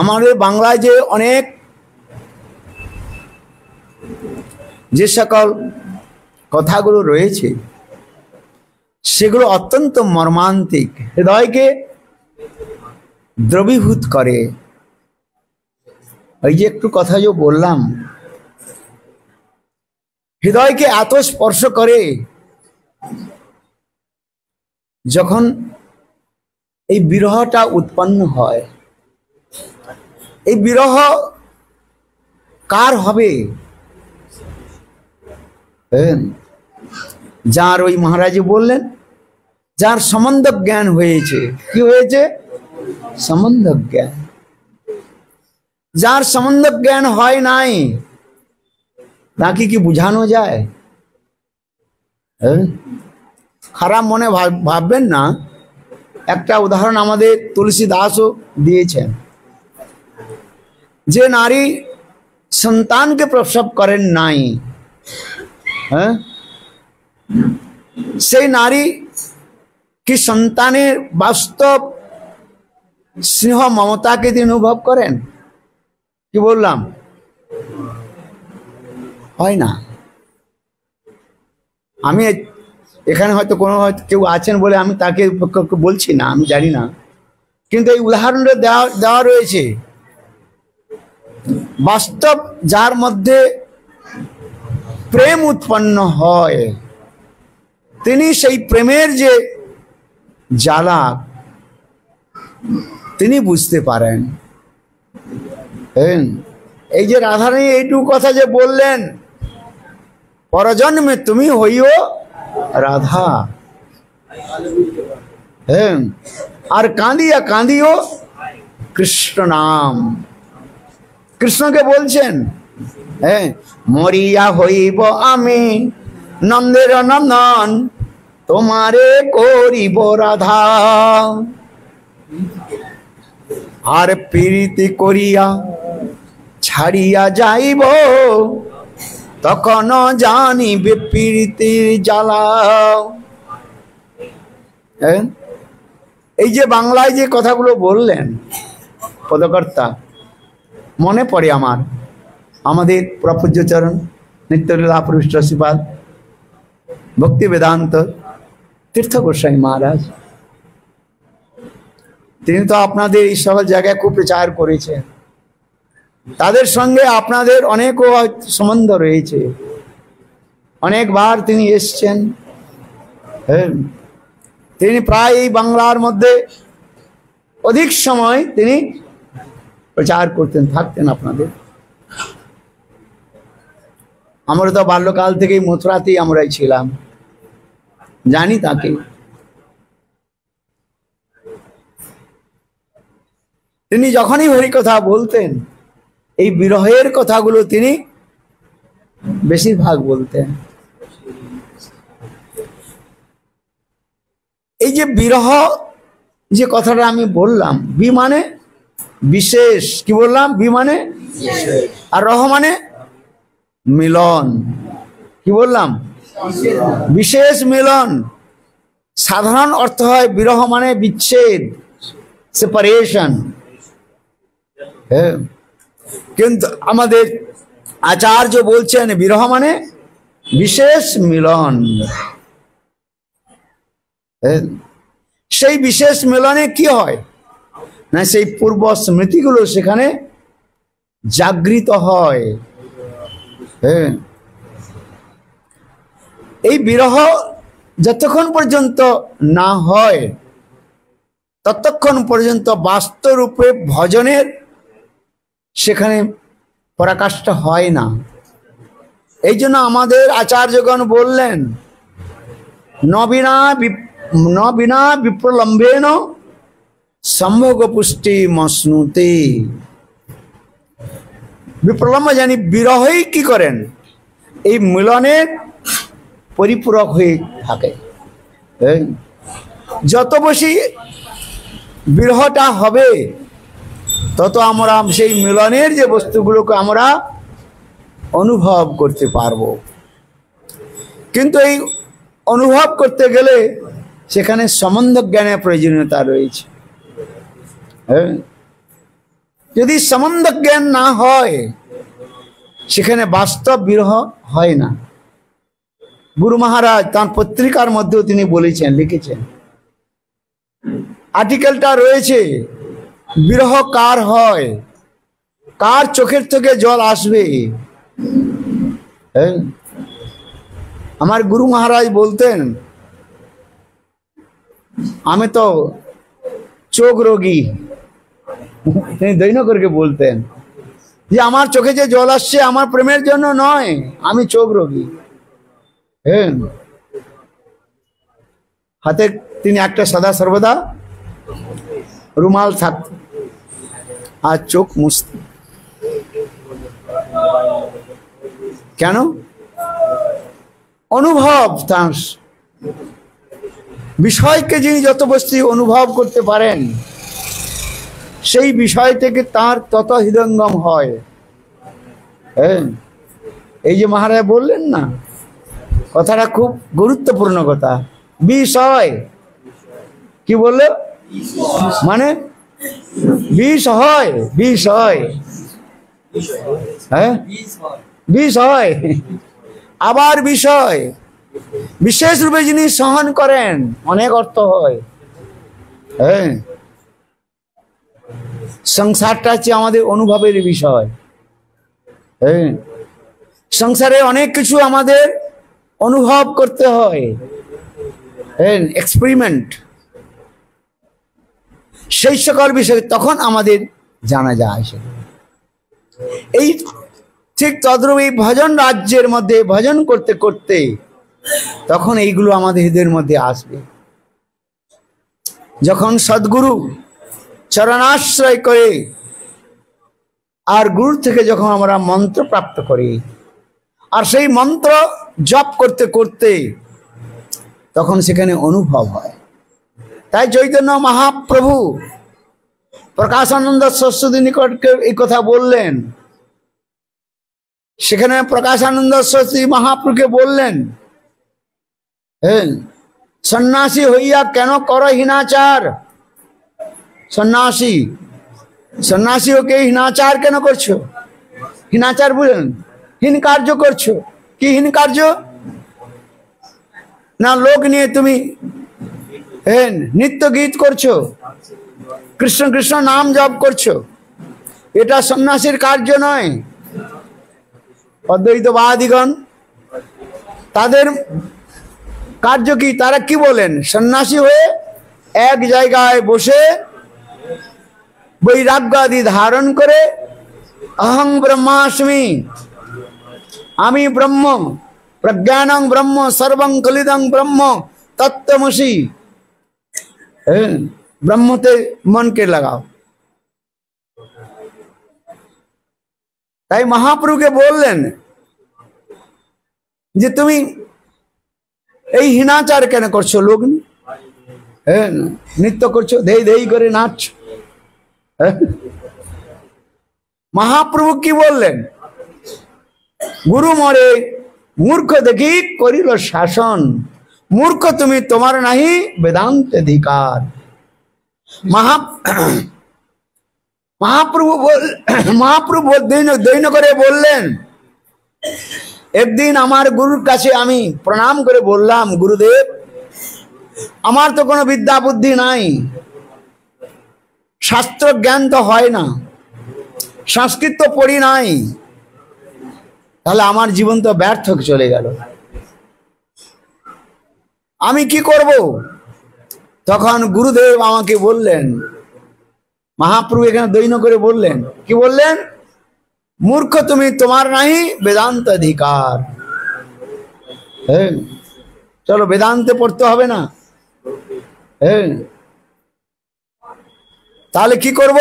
আমাদের বাংলায় যে অনেক যে সকল কথাগুলো রয়েছে সেগুলো অত্যন্ত মর্মান্তিক, হৃদয়কে দ্রবীভূত করে। ওই যে একটু কথা যে বললাম, হৃদয়কে এত স্পর্শ করে যখন এই বিরহটা উৎপন্ন হয়। এই বিরহ কার হবে? যার, ওই মহারাজ বললেন, যার সম্বন্ধ জ্ঞান হয়েছে। কি হয়েছে? সম্বন্ধ জ্ঞান। যার সম্বন্ধ জ্ঞান হয় নাই তাকে কি বুঝানো যায়? খারাপ মনে ভাববেন না। একটা উদাহরণ আমাদের তুলসী দাসও দিয়েছেন। যে নারী সন্তানকে প্রসব করেন নাই, হ্যাঁ, সেই নারী কি সন্তানের বাস্তব স্নেহ মমতাকে তিনি অনুভব করেন? কি বললাম? হয় না। আমি এখানে হয়তো কোনো কেউ আছেন বলে আমি তাকে বলছি না, আমি জানি না, কিন্তু এই উদাহরণটা দেওয়া রয়েছে। বাস্তব যার মধ্যে প্রেম উৎপন্ন হয় তিনি সেই প্রেমের যে জ্বালা তিনি বুঝতে পারেন। এই যে রাধারানী এইটুকু কথা যে বললেন, পরজন্মে তুমি হইও রাধা। আর কাঁদিয়া কাঁদিও কৃষ্ণ নাম। কৃষ্ণকে বলছেন, হ্যাঁ, মরিয়া হইব আমি নন্দের নন্দন, তোমারে করিব রাধা। আর প্রীতি করিয়া ছাড়িয়া যাইব, তখন জানিবে প্রীতির জ্বালা। এই যে বাংলায় যে কথাগুলো বললেন পদকর্তা, মনে পড়ে আমাদের প্রপূজ্যচরণ নিত্যলীলা প্রবিষ্ট শ্রীপাদ ভক্তি বেদান্ত তীর্থ গোস্বামী মহারাজ তিনি তো আপনাদের এই সকল জায়গায় খুব প্রচার করেছেন, তাদের সঙ্গে আপনাদের অনেকও সম্বন্ধ রয়েছে, অনেকবার তিনি এসছেন। হ্যাঁ, তিনি প্রায় এই বাংলার মধ্যে অধিক সময় তিনি প্রচার করতেন, থাকতেন আপনাদের। আমরা তো বাল্যকাল থেকেই মথুরাতেই আমরাই ছিলাম, জানি তাকে। তিনি যখনই হরিকথা বলতেন, এই বিরহের কথাগুলো তিনি বেশিরভাগ বলতেন। এই যে বিরহ যে কথাটা আমি বললাম, বি মানে বিশেষ, কি বললাম, বি মানে আর রহ মানে মিলন, কি বললাম, বিশেষ মিলন। সাধারণ অর্থ হয় বিরহ মানে বিচ্ছেদ, সেপারেশন। হ্যাঁ, কিন্তু আমাদের আচার্য বলছেন বিরহ মানে বিশেষ মিলন। সেই বিশেষ মিলনে কি হয় না, সেই পূর্ব স্মৃতিগুলো সেখানে জাগৃত হয়। হ্যাঁ, এই বিরহ যতক্ষণ পর্যন্ত না হয় ততক্ষণ পর্যন্ত বাস্তবরূপে ভজনের সেখানে পরাকাষ্ঠা হয় না। এই জন্য আমাদের আচার্যগণ বললেন, নবিনা বিপ্রলম্বেন সম্ভোগ পুষ্টি মশ্নুতে। বিপ্রলম্ব জানি বিরহই কি করেন, এই মিলনের পরিপূরক হয়ে থাকে। যত বেশি বিরহটা হবে তত আমরা সেই মিলনের যে বস্তুগুলোকে আমরা অনুভব করতে পারবো। কিন্তু এই অনুভব করতে গেলে সেখানে সম্বন্ধ জ্ঞানের প্রয়োজনীয়তা রয়েছে। যদি সম্বন্ধ জ্ঞান না হয় সেখানে বাস্তব বিরহ হয় না। গুরু মহারাজ তাঁর পত্রিকার মধ্যেও তিনি বলেছেন, লিখেছেন, আর্টিকেলটা রয়েছে, বিরহ কার হয়, কার চোখের থেকে জল আসবে। আমার গুরু মহারাজ বলতেন, আমি তো চোখ রোগী, তিনি দৈনকরকে বলতেন যে আমার চোখে যে জল আসছে আমার প্রেমের জন্য নয়, আমি চোখ রোগী। হ্যাঁ, হাতে তিনি একটা সদা সর্বদা রুমাল থাকত আর চোখ মুছত। কেন? অনুভব, তার বিষয়কে যিনি যত বেশি অনুভব করতে পারেন সেই বিষয় থেকে তার তত হৃদয়ঙ্গম হয়। হ্যাঁ, এই যে মহারাজ বললেন না, কথাটা খুব গুরুত্বপূর্ণ কথা। বিষয় কি বললো, মানে বিষয়, বিষয়, হ্যাঁ, বিষয় আবার বিষয়, বিশেষ রূপে যিনি সহন করেন, অনেক অর্থ হয়। হ্যাঁ, সংসারটা হচ্ছে আমাদের অনুভবের বিষয়। হ্যাঁ, সংসারে অনেক কিছু আমাদের অনুভব করতে হয়, এক্সপেরিমেন্ট, সেই সকল বিষয় তখন আমাদের জানা যায়। এই ঠিক তদ্রূপ এই ভজন রাজ্যের মধ্যে ভজন করতে করতে তখন এইগুলো আমাদের হৃদয়ের মধ্যে আসবে। যখন সদ্গুরু চরণাশ্রয় করে আর গুরু থেকে যখন আমরা মন্ত্র প্রাপ্ত করি আর সেই মন্ত্র জপ করতে করতে তখন সেখানে অনুভব হয়। তাই চৈতন্য মহাপ্রভু প্রকাশানন্দ সরস্বতী নিকটকে এই কথা বললেন। সেখানে প্রকাশানন্দ সরস্বতী মহাপ্রভুকে বললেন, সন্ন্যাসী হইয়া কেন কর হীনাচার? সন্ন্যাসী, সন্ন্যাসী ওকে হীনাচার কেন করছো? হীনাচার বুঝলেন, হীন কার্য করছো। কি হীন কার্য? না লোক নিয়ে তুমি নিত্য গীত করছো, কৃষ্ণ কৃষ্ণ নাম জপ করছো, এটা সন্ন্যাসীর কার্য নয়। অদ্বৈতবাদীগণ তাদের কার্য কি? তারা কি বলেন? সন্ন্যাসী হয়ে এক জায়গায় বসে বৈরাগ্য আদি ধারণ করে অহং ব্রহ্মাস্মি, আমি ব্রহ্ম, প্রজ্ঞানং ব্রহ্ম, সর্বং কলিদং ব্রহ্ম, তত্ত্বমসি। ব্রহ্মতে মনকে লাগাও। তাই মহাপ্রভুকে বললেন যে তুমি এই হীনাচার কেন করছো? লোক নৃত্য করছো, ধেই ধেই করে নাচছো। মহাপ্রভু কি বললেন? গুরু মরে মূর্খ দেখি করিল শাসন, মূর্খ তুমি, তোমার নাহি বেদান্ত অধিকার। মহাপ্রভু দৈন্য করে বললেন, একদিন আমার গুরুর কাছে আমি প্রণাম করে বললাম, গুরুদেব আমার তো কোনো বিদ্যা বুদ্ধি নাই, শাস্ত্র জ্ঞান তো হয় না, সংস্কৃত তো পড়ি নাই, তাহলে আমার জীবন তো ব্যর্থ চলে গেল, আমি কি করব? তখন গুরুদেব আমাকে বললেন, মহাপ্রভু এখানে দৈন্য করে বললেন, কি বললেন? মূর্খ তুমি, তোমার নাহি বেদান্ত অধিকার। চলো বেদান্তে পড়তে হবে না? তাহলে কি করব?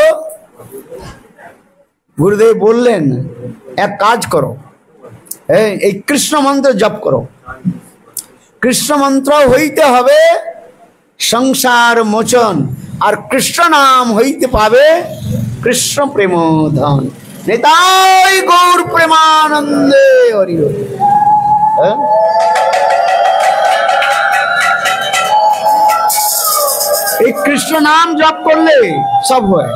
গুরুদেব বললেন, এক কাজ করো, এই কৃষ্ণ মন্ত্র জপ করো। কৃষ্ণ মন্ত্র হইতে হবে সংসার মোচন, আর কৃষ্ণ নাম হইতে পাবে কৃষ্ণ প্রেম ধন। নিতাই গৌর প্রেমানন্দে হরি হরি। এই কৃষ্ণ নাম জপ করলে সব হয়।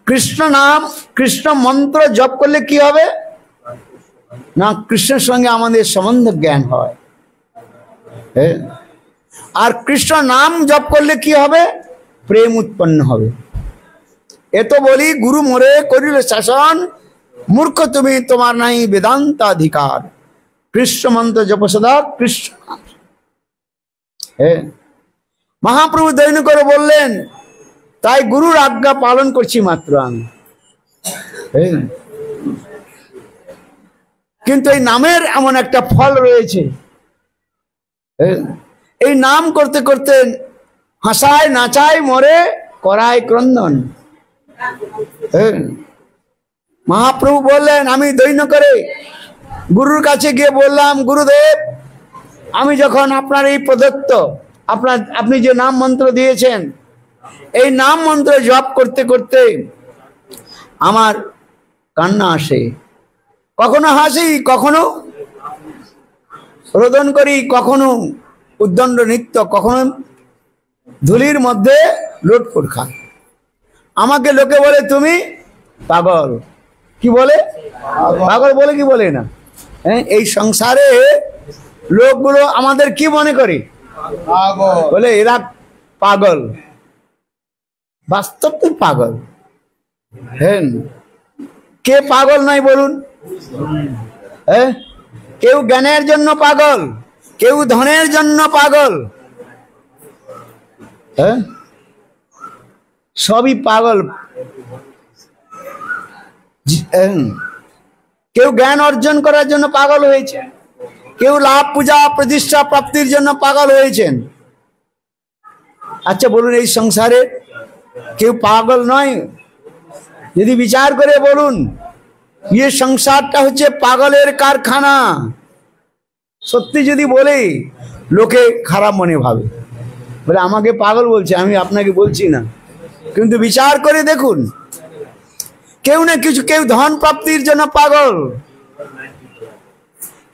কৃষ্ণ নাম, কৃষ্ণ মন্ত্র জপ করলে কি হবে না? কৃষ্ণের সঙ্গে আমাদের সম্বন্ধ জ্ঞান হয়। আর কৃষ্ণ নাম জপ করলে কি হবে? প্রেম উৎপন্ন হবে। এত বলি গুরু মোরে করিল শাসন, মূর্খ তুমি, তোমার নাই বেদান্ত অধিকার। কৃষ্ণ মন্ত্র জপ সদা কৃষ্ণ। মহাপ্রভু দৈন্য করে বললেন, তাই গুরুর আজ্ঞা পালন করছি মাত্র আমি। কিন্তু এই নামের এমন একটা ফল রয়েছে, এই নাম করতে করতে হাসায় নাচায় মরে করায় ক্রন্দন। মহাপ্রভু বললেন, আমি দৈন্য করে গুরুর কাছে গিয়ে বললাম, গুরুদেব আমি যখন আপনার এই প্রদত্ত, আপনি যে নাম মন্ত্র দিয়েছেন, এই নাম মন্ত্র জপ করতে করতে আমার কান্না আসে, কখনো হাসি, কখনো রোদন করি, কখনো উদ্দণ্ড নৃত্য, কখনো ধুলির মধ্যে লুটপুট খায়। আমাকে লোকে বলে তুমি পাগল। কি বলে? পাগল বলে কি বলে না? এই সংসারে লোকগুলো আমাদের কি মনে করে? বলে এরা পাগল। বাস্তব তো পাগল। কে পাগল নাই বলুন? কেউ জ্ঞানের জন্য পাগল, কেউ ধনের জন্য পাগল, সবই পাগল। কেউ জ্ঞান অর্জন করার জন্য পাগল হয়েছে, কেউ লাভ পূজা প্রতিষ্ঠা প্রাপ্তির জন্য পাগল হয়েছেন। আচ্ছা বলুন, এই সংসারে কেউ পাগল নয়? যদি বিচার করে বলুন, ये সংসারটা হচ্ছে পাগলের কারখানা। সত্যি যদি বলি, লোকে খারাপ মনে ভাবে, বলে আমাকে পাগল বলছে, আমি আপনাকে বলছি না। কিন্তু বিচার করে দেখুন, কেউ না কিছু, কেউ ধন প্রাপ্তির জন্য পাগল,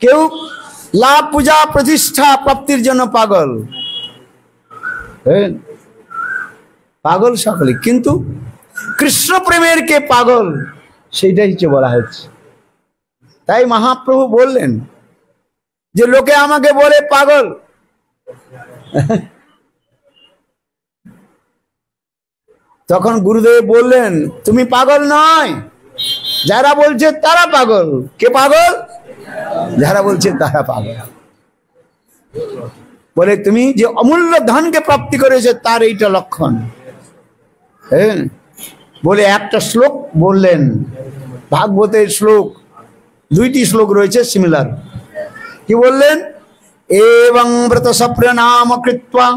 কেউ লাভ পূজা প্রতিষ্ঠা প্রাপ্তির জন্য পাগল। পাগল সকলে, কিন্তু কৃষ্ণ প্রেমের কে পাগল, সেইটাই হচ্ছে বলা হচ্ছে। তাই মহাপ্রভু বললেন যে লোকে আমাকে বলে পাগল, তখন গুরুদেব বললেন, তুমি পাগল নয়, যারা বলছে তারা পাগল। কে পাগল? যারা বলছে তারা পাগল। বলে তুমি যে অমূল্য ধনকে প্রাপ্তি করেছে তার এইটা লক্ষণ। হ্যাঁ, বলে একটা শ্লোক বললেন, ভাগবতের শ্লোক, 2টি শ্লোক রয়েছে সিমিলার। কি বললেন? এবং ব্রত সপ্র নাম কৃত্বা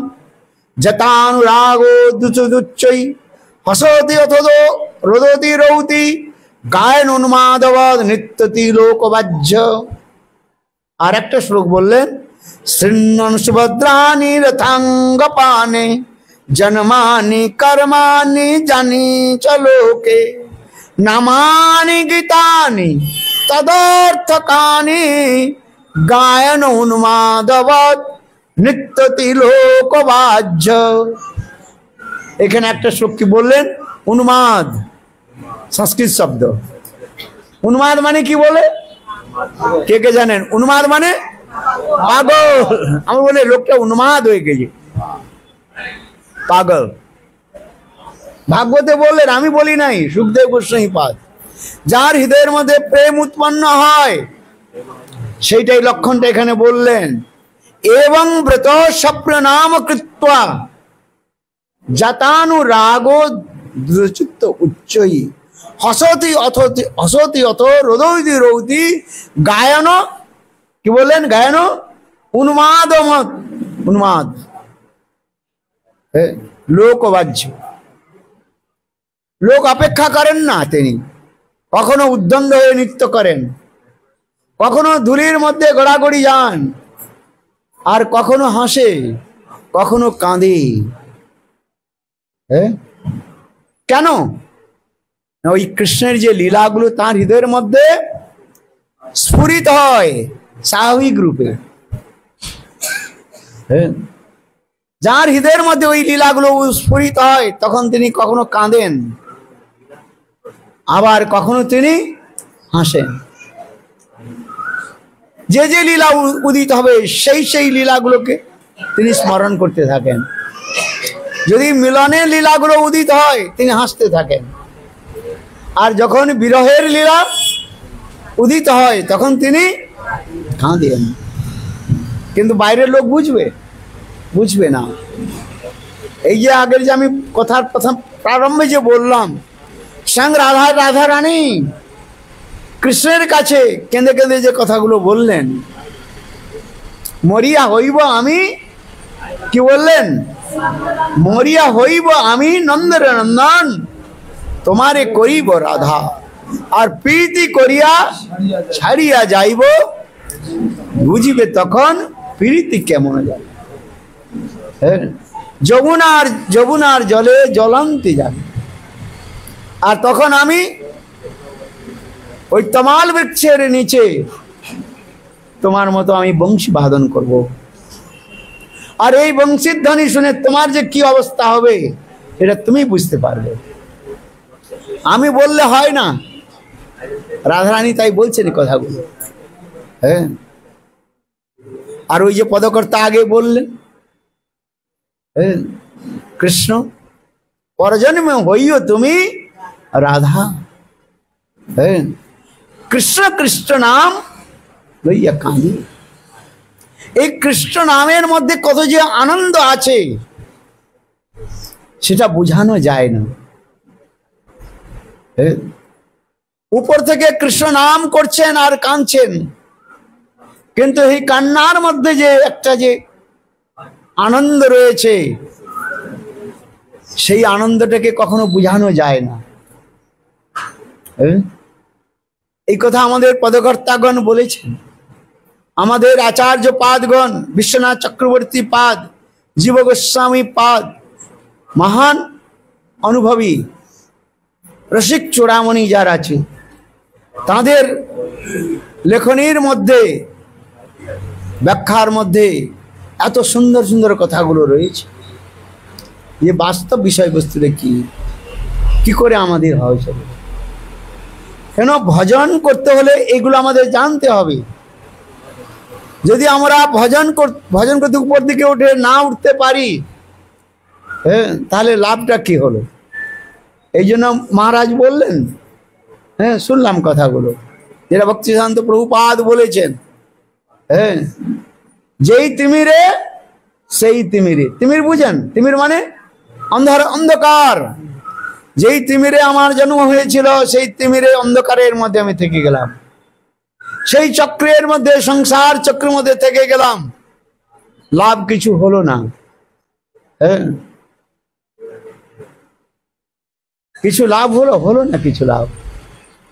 যতানুরাগো দুচুদুচ্চৈ হসতি অথদো রোদতি রৌতি গায়ন উন্মাদবদ নিত্যতি লোকবাহ্য। আর একটা শ্লোক বললেন, শৃণ্বন সুভদ্রানি রথাঙ্গপানে জন্মানি কর্মানি জানি চলোকে নামানি গীতানি তদর্থকানি গায়ন উন্মাদবদ নিত্যতি লোকবাহ্য। এখানে একটা শ্লোক কি বললেন? উন্মাদ, সংস্কৃত শব্দ। উন্মাদ মানে কি বলে? কে কে জানেন? উন্মাদ মানে পাগল। আমি বলে লোকটা উন্মাদ হয়ে গেছে, পাগল। ভাগবতে বললেন, আমি বলি নাই, সুখদেব গোস্বামী পাদ। যার হৃদয়ের মধ্যে প্রেম উৎপন্ন হয় সেইটাই লক্ষণটা এখানে বললেন। এবং ব্রত স্বপ্ন নাম কৃত্বা জাতানুরাগো দ্রুচিত্ত উচ্চই হসতি অথতি হসতি অথ রোদৌতি রৌতি গায়ন। কি বললেন? গায়ন উন্মাদ, উন্মাদ লোকবাহ্য। লোক অপেক্ষা করেন না, তিনি কখনো উদ্দণ্ড হয়ে নৃত্য করেন, কখনো ধুলির মধ্যে গড়াগড়ি যান, আর কখনো হাসে, কখনো কাঁদে। কেন? ওই কৃষ্ণের যে লীলাগুলো তার হৃদয়ের মধ্যে স্ফুরিত হয় স্বাভাবিক রূপে। যার হৃদয়ের মধ্যে ওই লীলাগুলো স্ফুরিত হয় তখন তিনি কখনো কাঁদেন, আবার কখনো তিনি হাসেন। যে যে লীলা উদিত হবে সেই সেই লীলাগুলোকে তিনি স্মরণ করতে থাকেন। যদি মিলনের লীলাগুলো উদিত হয় তিনি হাসতে থাকেন, আর যখন বিরহের লীলা উদিত হয় তখন তিনি কাঁদেন। কিন্তু বাইরের লোক বুঝবে? বুঝবে না। এই যে আগের যে আমি কথার প্রথম প্রারম্ভে যে বললাম, স্বয়ং রাধা রাধা রানী কৃষ্ণের কাছে কেঁদে কেঁদে যে কথাগুলো বললেন, মরিয়া হইব আমি, কি বললেন? মরিয়া হইব আমি নন্দর নন্দন তোমারে করিব রাধা, আর প্রীতি করিয়া ছাড়িয়া যাইব বুঝিবে তখন প্রীতি কেমন যাবে। যমুনার যমুনার জলে জ্বলন্তি যাবে, আর তখন আমি ওই তমাল বৃক্ষের নিচে তোমার মতো আমি বংশী বাদন করব, আর এই বংশীর ধ্বনি শুনে তোমার যে কি অবস্থা হবে এটা তুমি বুঝতে পারবে। আমি বললে হয় না, রাধারানী তাই বলছেন কথাগুলো। হ্যাঁ, আর ওই যে পদকর্তা আগে বললেন, কৃষ্ণ পরজন্মে হইও তুমি রাধা। হ্যাঁ, কৃষ্ণ কৃষ্ণ নাম লইয়া কাঁদি। এই কৃষ্ণ নামের মধ্যে কত যে আনন্দ আছে সেটা বোঝানো যায় না। উপর থেকে কৃষ্ণ নাম করছেন আর কাঁদছেন, কিন্তু এই কান্নার মধ্যে যে একটা যে আনন্দ রয়েছে সেই আনন্দটাকে কখনো বোঝানো যায় না। এই কথা আমাদের পদকর্তাগণ বলেছেন, আমাদের আচার্য পাদগণ, বিশ্বনাথ চক্রবর্তী পাদ, জীব গোস্বামী পাদ, মহান অনুভবী রসিক চূড়ামণি যারা আছে তাদের লেখনীর মধ্যে, ব্যাখ্যার মধ্যে এত সুন্দর সুন্দর কথাগুলো রয়েছে। যে বাস্তব বিষয়বস্তুটা কি করে আমাদের হয় সব। কেন ভজন করতে হলে এগুলো আমাদের জানতে হবে। যদি আমরা ভজন করতে উপর দিকে উঠে না উঠতে পারি, হ্যাঁ, তাহলে লাভটা কি হলো? এই জন্য মহারাজ বললেন, হ্যাঁ শুনলাম কথাগুলো, যেটা ভক্তিসিদ্ধান্ত প্রভুপাদ বলেছেন, হ্যাঁ যেই তিমিরে সেই তিমিরে। তিমির বুঝেন? তিমির মানে অন্ধকার। যেই তিমিরে আমার জন্ম হয়েছিল সেই তিমিরে অন্ধকারের মধ্যে আমি থেকে গেলাম, সেই চক্রের মধ্যে, সংসার চক্রের মধ্যে থেকে গেলাম, লাভ কিছু হলো না। হ্যাঁ কিছু লাভ হলো না কিছু লাভ।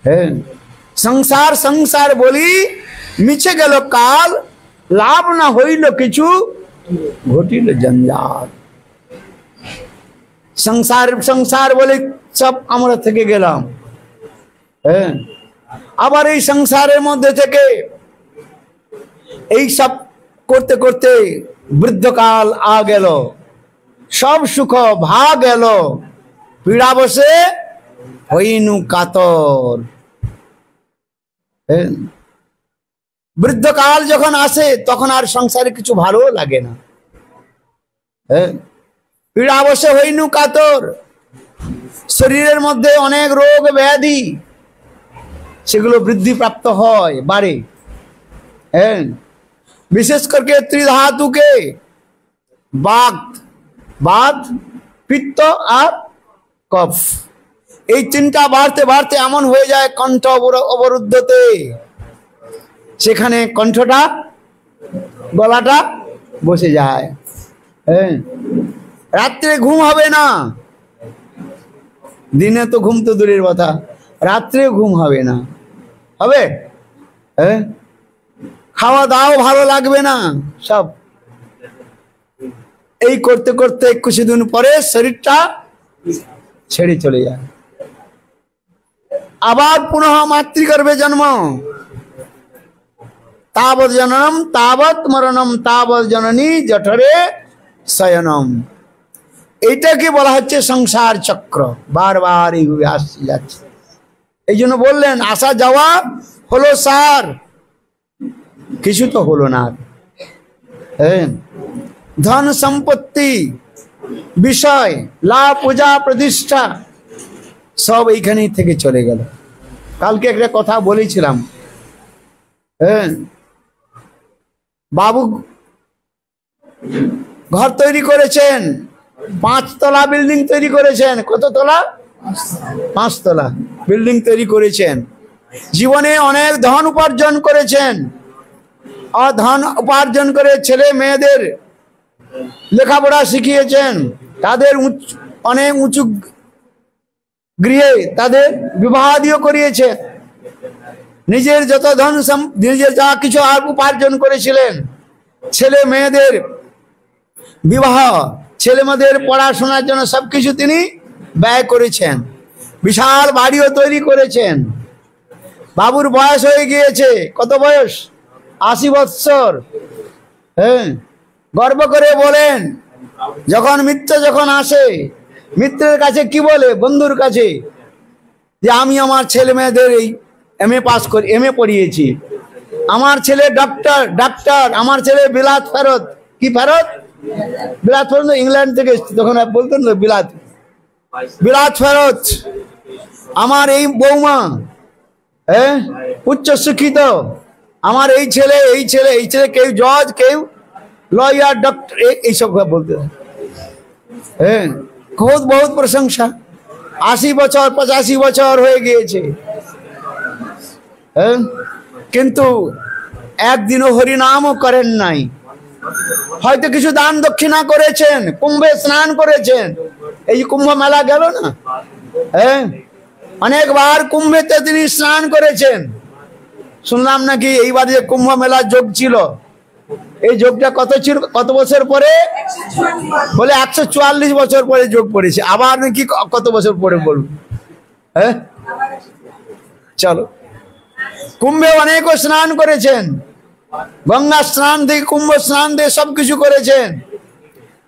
হ্যাঁ সংসার সংসার বলি মিছে গেল কাল, লাভ না হইল কিছু, ঘটিল জঞ্জাল। সংসার সংসার বলে সব আমরা থেকে গেলাম। হ্যাঁ আবার এই সংসারের মধ্যে থেকে এই সব করতে করতে বৃদ্ধকাল আ গেল, সব সুখ ভাগ গেল, পীড়া বসে হইনু কাতর। বৃদ্ধকাল যখন আসে তখন আর সংসারে কিছু ভালো লাগে না। পীড়া বসে হইনু কাতর, শরীরের মধ্যে অনেক রোগ ব্যাধি সেগুলো বৃদ্ধি প্রাপ্ত হয়, বাড়ে। বিশেষ করে ত্রিধাতুকে বাত পিত্ত আর কফ, এই তিনটা বাড়তে বাড়তে এমন হয়ে যায় কণ্ঠ অবরুদ্ধতে, সেখানে কণ্ঠটা গলাটা বসে যায়। রাত্রে ঘুম হবে না, দিনে তো ঘুম তো দূরের কথা, রাত্রে ঘুম হবে না, হবে? খাওয়া দাওয়া ভালো লাগবে না, সব এই করতে করতে কিছুদিন পরে শরীরটা ছেড়ে চলে যায়। আবার পুনঃ মাতৃগর্ভে জন্ম, তাবৎ জননম তাবৎ মরণম তাবৎ জননী জঠরে শয়নম। এইটাকে বলা হচ্ছে সংসার চক্র, বারবার এইভাবে আসছে যাচ্ছে। এই জন্য বললেন আসা যাওয়া হলো সার, কিছু তো হলো না। ধন সম্পত্তি বিষয় লাভ পূজা প্রতিষ্ঠা সব এইখানেই থেকে চলে গেল। কালকে একটা কথা বলেছিলাম, বাবু ঘর তৈরি করেছেন, 5 তলা বিল্ডিং তৈরি করেছেন। কত তলা? 5 তলা বিল্ডিং তৈরি করেছেন। জীবনে অনেক ধন উপার্জন করেছেন, আর ধন উপার্জন করে ছেলে মেয়েদের লেখাপড়া শিখিয়েছেন, তাদের অনেক উঁচু গৃহে তাদের বিবাহ দিয়েও করিয়েছেন। নিজের যত ধন নিজের যা কিছু আর উপার্জন করেছিলেন, ছেলে মেয়েদের বিবাহ, ছেলে মেয়েদের পড়াশোনার জন্য সবকিছু তিনি ব্যয় করেছেন। বিশাল বাড়িও তৈরি করেছেন। বাবুর বয়স হয়ে গিয়েছে, কত বয়স? 80 বৎসর। গর্ব করে বলেন, যখন মৃত্যু যখন আসে, মিত্রের কাছে কি বলে? বন্ধুর কাছে, যে আমি আমার ছেলে মেয়েদের এই MA পাস করি, MA পড়িয়েছি, আমার ছেলে ডাক্তার, আমার ছেলে বিলাত ফেরত। কি ফেরত? বিলাত ফেরত, ইংল্যান্ড থেকে এসছে, তখন বলতেন না বিলাত ফেরত। আমার এই বৌমা উচ্চ শিক্ষিত, আমার এই ছেলে কেউ জজ, কেউ লয়ার, ডক্টর, এইসব বলতে। বহুত প্রশংসা। 80 বছর 85 বছর হয়ে গিয়েছে, কিন্তু একদিনও হরিনামও করেন নাই। হয়তো কিছু দান দক্ষিণা করেছেন, কুম্ভে স্নান করেছেন। এই যে কুম্ভ মেলা গেল না, অনেকবার কুম্ভেতে তিনি স্নান করেছেন। শুনলাম নাকি এইবার যে কুম্ভ মেলার যোগ ছিল, এই যোগটা কত বছর পরে? বলে 144 বছর পরে যোগ পড়েছে। আবার নাকি কত বছর পরে বলুন? চলো, কুম্ভে অনেকও স্নান করেছেন, গঙ্গা স্নান দিয়ে, কুম্ভ স্নান দিয়ে সবকিছু করেছেন,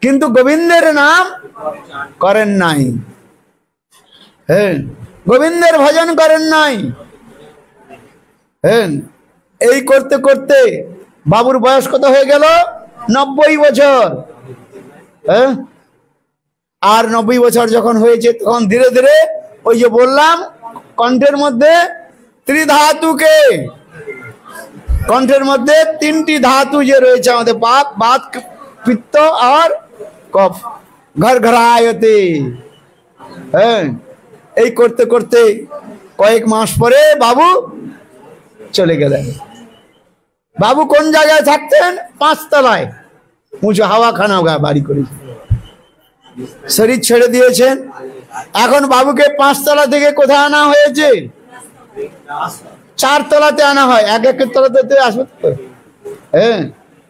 কিন্তু গোবিন্দের নাম করেন নাই। গোবিন্দের ভজন করেন নাই। এই করতে করতে বাবুর বয়স কত হয়ে গেল? 90 বছর। আর 90 বছর যখন হয়েছে, তখন ধীরে ধীরে ওই যে বললাম কণ্ঠের মধ্যে ত্রিধাতুকে, কণ্ঠের মধ্যে তিনটি ধাতু যে রয়েছে আমাদের বাত পিত্ত আর কফ, ঘর ঘরায়তে। হ্যাঁ, এই করতে করতে কয়েক মাস পরে বাবু চলে গেলেন। বাবু কোন জায়গায় থাকতেন? 5 তলায় উঁচু হাওয়াখানা বাড়ি করেছে, শরীর ছেড়ে দিয়েছেন। এখন বাবুকে 5 তলা থেকে কোথায় আনা হয়েছে? 4 তলাতে আনা হয়। এক তলাতে আসবে তো। হ্যাঁ,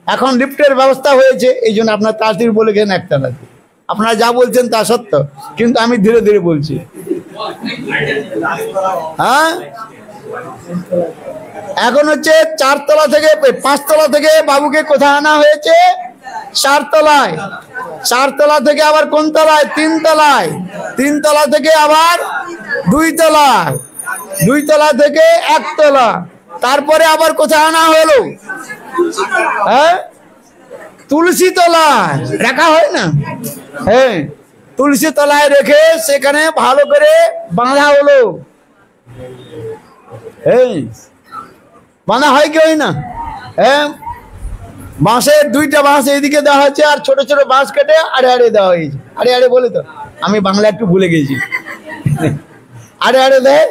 এখন লিফটের ব্যবস্থা হয়েছে, এই জন্য আপনার তাড়াতাড়ি বলে গেলেন 1 তলাতে। আপনারা যা বলছেন তা সত্য, কিন্তু আমি ধীরে ধীরে বলছি। হ্যাঁ, এখন হচ্ছে 4 তলা থেকে 5 তলা থেকে বাবুকে কোথায় আনা হয়েছে? 4 তলায়। 4 তলা থেকে আবার কোন তলায়? 3 তলায়। 3 তলা থেকে আবার 2 তলায়। 2 তলা থেকে 1 তলা। তারপরে আবার কোথায় আনা হলো? হ্যাঁ, তুলসী তলায় রাখা হয় না? হ্যাঁ, তুলসী তলায় রেখে সেখানে ভালো করে বাঁধা হলো। হ্যাঁ, বাঁধা হয় কি হয় না? হ্যাঁ, বাঁশের 2টা বাঁশ এইদিকে দেওয়া হচ্ছে, আর ছোট ছোট বাঁশ কেটে আড়ে আড়ে দেওয়া হয়েছে। আড়ে আড়ে বলে তো, আমি বাংলা একটু ভুলে গেছি। আড়ে আড়ে দেয়,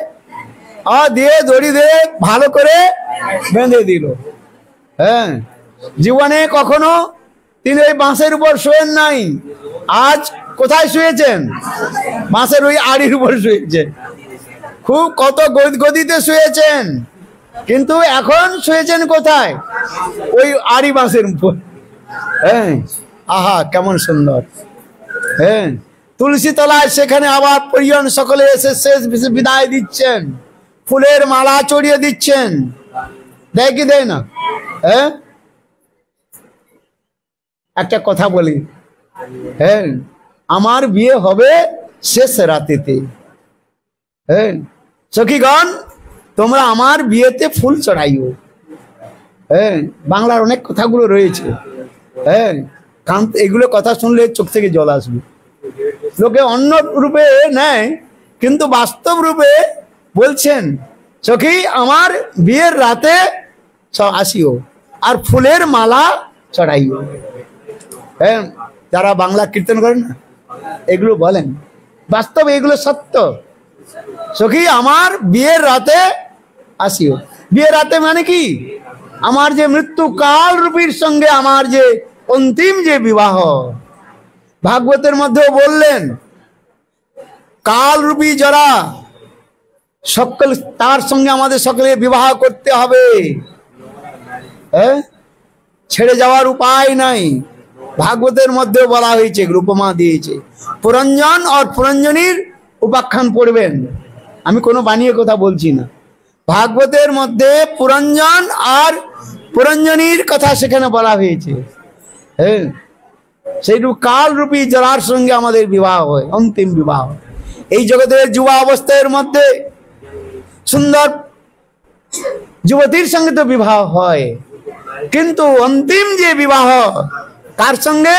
দিয়ে দড়ি দিয়ে ভালো করে বেঁধে দিল। হ্যাঁ, জীবনে কখনো তিনি ওই বাঁশের উপর শোয়েন নাই। আজ কোথায় শুয়েছেন? বাঁশের ওই আড়ির উপর শুয়েছেন। খুব কত গদিতে শুয়েছেন, কিন্তু এখন শুয়েছেন কোথায়? ওই আড়ি বাঁশের উপর। হ্যাঁ, আহা কেমন সুন্দর। হ্যাঁ, তুলসী তলায় সেখানে আবার পরিজন সকলে এসে শেষ বিদায় দিচ্ছেন, ফুলের মালা চড়িয়ে দিচ্ছেন। দেয় কি দেয় না? হ্যাঁ, একটা কথা বলি। হ্যাঁ, আমার বিয়ে হবে শেষ রাতেতে। হ্যাঁ, সখীগণ তোমরা আমার বিয়েতে ফুল চড়াইও। হ্যাঁ, বাংলার অনেক কথাগুলো রয়েছে। হ্যাঁ, এগুলো কথা শুনলে চোখ থেকে জল আসবে। লোকে অন্য রূপে নেয়, কিন্তু বাস্তব রূপে বলছেন সখী আমার বিয়ের রাতে আসিও আর ফুলের মালা চড়াইও। হ্যাঁ, যারা বাংলা কীর্তন করেন না, এগুলো বলেন, বাস্তব এগুলো সত্য। সখী আমার বিয়ের রাতে আসিও। বিয়ের রাতে মানে কি? আমার যে মৃত্যু কাল রূপীর সঙ্গে আমার যে অন্তিম যে বিবাহ। ভাগবতের মধ্যেও বললেন কাল রূপী যারা সকল, তার সঙ্গে আমাদের সকলে বিবাহ করতে হবে। হ্যাঁ, ছেড়ে যাওয়ার উপায় নাই। ভাগবতের মধ্যে বলা হয়েছে, উপমা দিয়েছে। পুরঞ্জন আর পুরঞ্জনীর উপাখ্যান পড়বেন, আমি কোনো বানিয়ে কথা বলছি না। ভাগবতের মধ্যে পুরঞ্জন আর পুরঞ্জনীর কথা সেখানে বলা হয়েছে। হ্যাঁ, সেইটু কাল রূপী জলার সঙ্গে আমাদের বিবাহ হয়, অন্তিম বিবাহ। এই জগতের যুবা অবস্থার মধ্যে সুন্দর যুবতীর সঙ্গে তো বিবাহ হয়, কিন্তু অন্তিম যে বিবাহ কার সঙ্গে?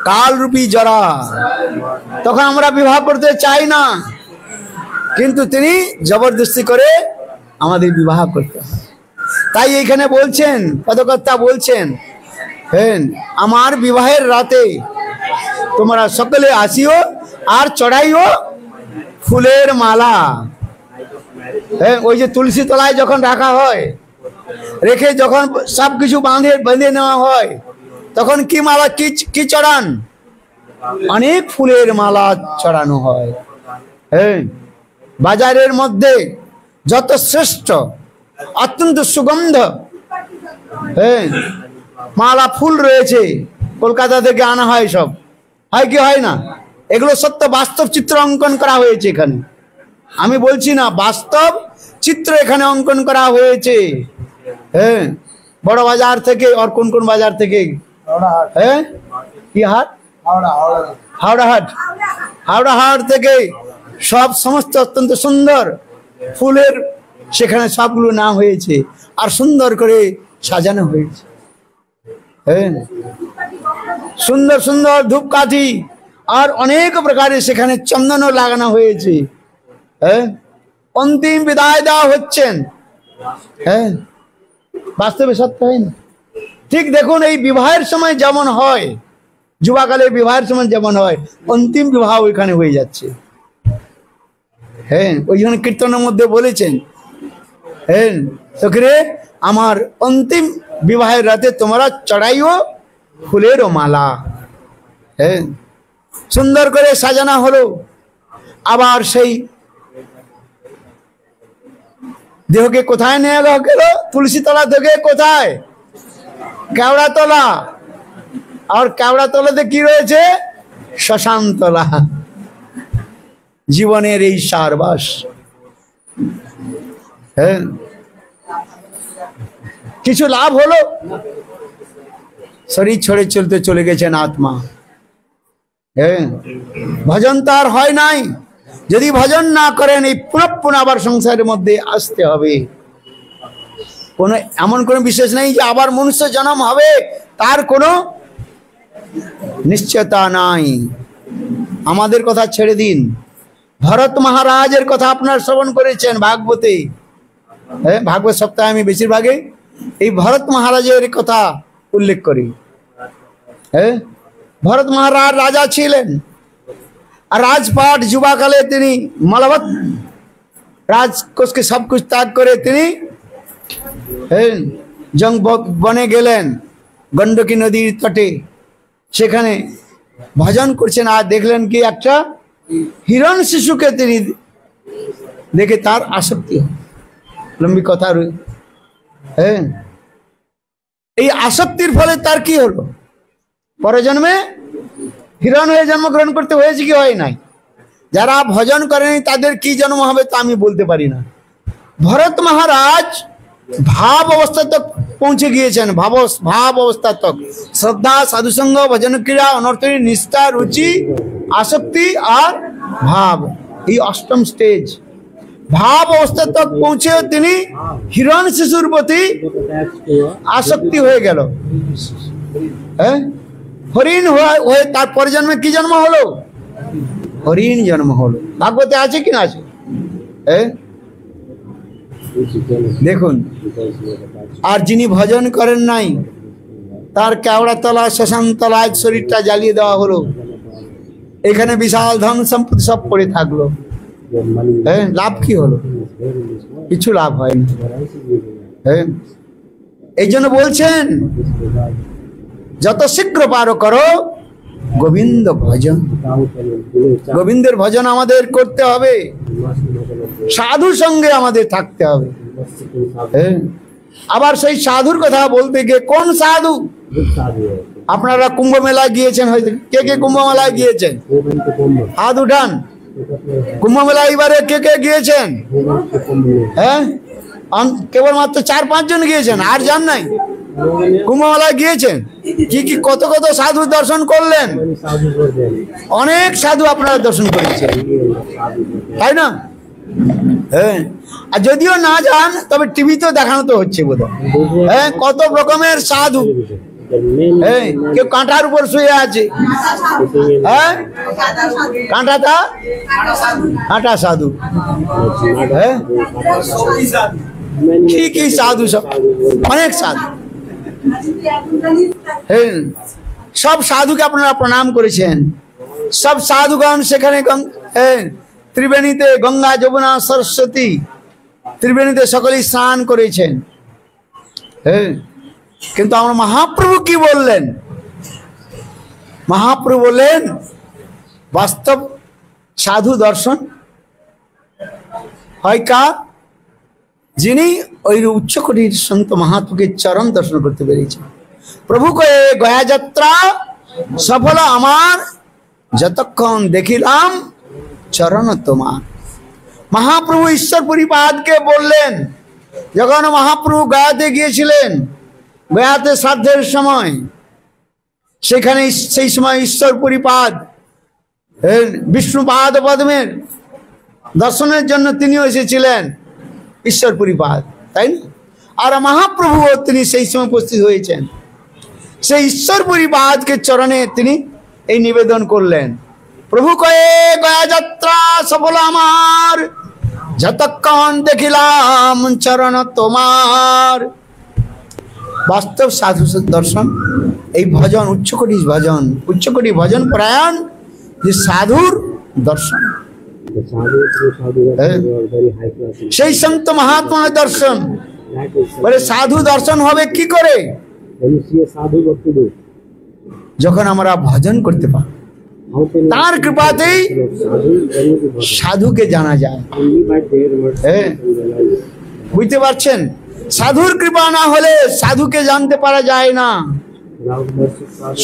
কালরূপী জরা। তখন আমরা বিবাহ করতে চাই না, কিন্তু তিনি জবরদস্তি করে আমাদের বিবাহ করতে হয়। তাই এখানে বলছেন, পদকর্তা বলছেন, হ্যাঁ, আমার বিবাহের রাতে তোমরা সকলে আসিও আর চড়াইও ফুলের মালা। হ্যাঁ, ওই যে তুলসী তলায় যখন রাখা হয়, রেখে যখন সবকিছু বেঁধে নেওয়া হয়, তখন কি মালা কি চড়ান? অনেক ফুলের মালা চড়ানো হয়। হ্যাঁ, বাজারের মধ্যে যত শ্রেষ্ঠ অত্যন্ত সুগন্ধ হ্যাঁ মালা ফুল রয়েছে, কলকাতা থেকে আনা হয়। সব হয় কি হয় না? এগুলো সত্য, বাস্তব চিত্র অঙ্কন করা হয়েছে এখানে। আমি বলছি না, বাস্তব চিত্র এখানে অঙ্কন করা হয়েছে। হ্যাঁ, বড় বাজার থেকে। আর কোন কোন বাজার থেকে? হ্যাঁ, কি হাট? হাওড়া হাট। হাওড়া হাট থেকে সব সমস্ত অত্যন্ত সুন্দর ফুলের সেখানে সবগুলো না হয়েছে, আর সুন্দর করে সাজানো হয়েছে। হ্যাঁ, সুন্দর সুন্দর ধূপকাঠি আর অনেক প্রকারের সেখানে চন্দনও লাগানো হয়েছে। হ্যাঁ, অন্তিম বিদায় দেওয়া হচ্ছেন। হ্যাঁ, বাস্তবে সত্য হয় না? ঠিক দেখুন, এই বিবাহের সময় যেমন হয়, যুবাকালে বিবাহের সময় যেমন হয়, অন্তিম বিবাহ ওইখানে হয়ে যাচ্ছে। হ্যাঁ, ওই জন্য কীর্তনের মধ্যে বলেছেন, হ্যাঁ সখরে আমার অন্তিম বিবাহের রাতে তোমরা চড়াইও ফুলেরও মালা। হ্যাঁ, সুন্দর করে সাজানো হলো। আবার সেই দেহকে কোথায় নিয়ে গেল? তুলসী তলা থেকে কোথায়? কেওড়া তলা। আর কেওড়া তলাতে কি রয়েছে? শ্মশান তলা। জীবনের এই সারবাস। হ্যাঁ, কিছু লাভ হলো? শরীর ছেড়ে চলতে চলে গেছেন আত্মা। হ্যাঁ, ভজন তো আর হয় নাই। যদি ভজন না করেন, এই পুনঃ আবার সংসারের মধ্যে আসতে হবে। কোনো এমন কোনো বিশেষ নেই যে আবার মনুষ্য জন্ম হবে, তার কোনো নিশ্চয়তা নাই। আমাদের কথা ছেড়ে দিন, ভরত মহারাজের কথা আপনার শ্রবণ করেছেন ভাগবতে। হ্যাঁ, ভাগবত সপ্তাহে আমি বেশিরভাগই এই ভরত মহারাজের কথা উল্লেখ করি। হ্যাঁ, ভরত মহারাজ রাজা ছিলেন, আর রাজপাট যুবাকালে তিনি মালবত রাজকোষকে সব কুछ ত্যাগ করে তিনি জঙ্গ বনে গেলেন, গণ্ডকী নদীর তটে। সেখানে ভজন করছেন, আর দেখলেন কি একটা হিরণ শিশুকে তিনি দেখে তার আসক্তি। লম্বি কথা রই। হ্যাঁ, এই আসক্তির ফলে তার কি হলো? পরজন্মে হিরণ হয়ে জন্মগ্রহণ করতে হয়েছে কি হয় নাই? যারা ভজন করেনি তাদের কি জন্ম হবে তা আমি বলতে পারি না। ভরত মহারাজ ভাব অবস্থা তক পৌঁছে গিয়েছেন। ভাব অবস্থা তক শ্রদ্ধা, সাধুসঙ্গ, ভজন ক্রিয়া, অনর্থনী, নিষ্ঠা, রুচি, আসক্তি আর ভাব, এই অষ্টম স্টেজ। ভাব অবস্থা তক পৌঁছে তিনি হিরণ শিশুর প্রতি আসক্তি হয়ে গেল। হ্যাঁ, হরিণ হয়ে তার পরজন্মে কি জন্ম হলো? হরিণ জন্ম হলো। ভাগবতে আছে কি না আছে? দেখুন, আর যিনি ভজন করেন নাই তার কেওড়া তলা, শ্মশান তলায় শরীরটা জ্বালিয়ে দেওয়া হলো। এখানে বিশাল ধন সম্পত্তি সব পড়ে থাকলো। হ্যাঁ, লাভ কি হলো? কিছু লাভ হয়নি। হ্যাঁ, এই জন্য বলছেন যত শীঘ্র পারো করো গোবিন্দ ভজন। গোবিন্দের ভজন আমাদের করতে হবে, সাধু সঙ্গে আমাদের থাকতে হবে। আবার সেই সাধুর কথা বলতে গিয়ে, কোন সাধু? আপনারা কুম্ভ মেলায় গিয়েছেন হয়তো। কে কে কুম্ভ মেলায় গিয়েছেন? হাত উঠান। কুম্ভ মেলায় এবারে কে কে গিয়েছেন? হ্যাঁ, কেবলমাত্র 4-5 জন গিয়েছেন, আর যান নাই? কুম্ভ মেলায় গিয়েছেন, কি কি কত কত সাধু দর্শন করলেন? অনেক সাধু আপনারা দর্শন করেছেন, তাই না? হ্যাঁ, আর যদিও না যান তবে টিভিতেও দেখানো তো হচ্ছে বোধহয়। হ্যাঁ, কত রকমের সাধু। হ্যাঁ, কেউ কাঁটার উপর শুয়ে আছে। হ্যাঁ, কাঁটা সাধু। হ্যাঁ, কি সাধু, সব অনেক সাধু। হ্যাঁ, সব সাধুকে আপনারা প্রণাম করেছেন। সব সাধুগণ সেখানে ত্রিবেণীতে, গঙ্গা, যমুনা, সরস্বতী ত্রিবেণীতে সকলেই স্নান করেছেন। হ্যাঁ, কিন্তু আমরা মহাপ্রভু কি বললেন? মহাপ্রভু বললেন বাস্তব সাধু দর্শন হয় কার? যিনি ওই উচ্চকোটির সন্ত মহাত্মাকে চরণ দর্শন করতে পেরেছেন। প্রভু কয়ে গয়া যাত্রা সফল আমার, যতক্ষণ দেখিলাম চরণ তোমার। মহাপ্রভু ঈশ্বর পরিপাদকে বললেন, যখন মহাপ্রভু গয়াতে গিয়েছিলেন, গয়াতে শ্রাদ্ধের সময়, সেখানে সেই সময় ঈশ্বর পরিপাদ বিষ্ণুপাদ পদ্মের দর্শনের জন্য তিনিও এসেছিলেন, ঈশ্বর পরিপাদ, তাই না? আর মহাপ্রভু তিনি সেই সময় উপস্থিত হয়েছেন। সেই ঈশ্বরপুরী বাদকে চরণে তিনি এই নিবেদন করলেন। প্রভু কয়ে গয়া যাত্রা সফল আমার, যতক্ষণ দেখিলাম চরণ তোমার। বাস্তব সাধু দর্শন এই ভজন, উচ্চকোটি ভজন পরায়ণ যে সাধুর দর্শন, সেই সন্ত মহাত্মার দর্শন। বলে সাধু দর্শন হবে কি করে? যখন আমরা ভজন করতে পারি, তার কৃপাতেই সাধুকে জানা যায়। বুঝতে পারছেন? সাধুর কৃপা না হলে সাধুকে জানতে পারা যায় না।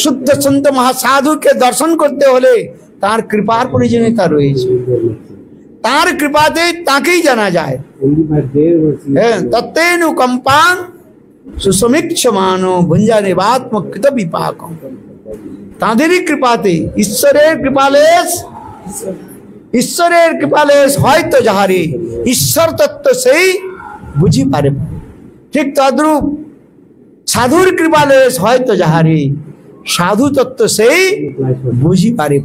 শুদ্ধ সন্ত মহাসাধুকে দর্শন করতে হলে তার কৃপার প্রয়োজনীয়তা রয়েছে। তার কৃপাতেই তাকেই জানা যায়। তত্তেনুকম্পাং সুসমীক্ষমানো ভুঞ্জানে বাত্মকৃত বিপাকম। তাদেরই কৃপাতে, ঈশ্বরের কৃপালেশ হয়তো যাহারে, ঈশ্বর তত্ত্ব সেই বুঝি পারে। ঠিক তদ্রূপ সাধুর কৃপালেশ হয়তো যাহারে, সাধু তত্ত্ব সেই বুঝি পারে।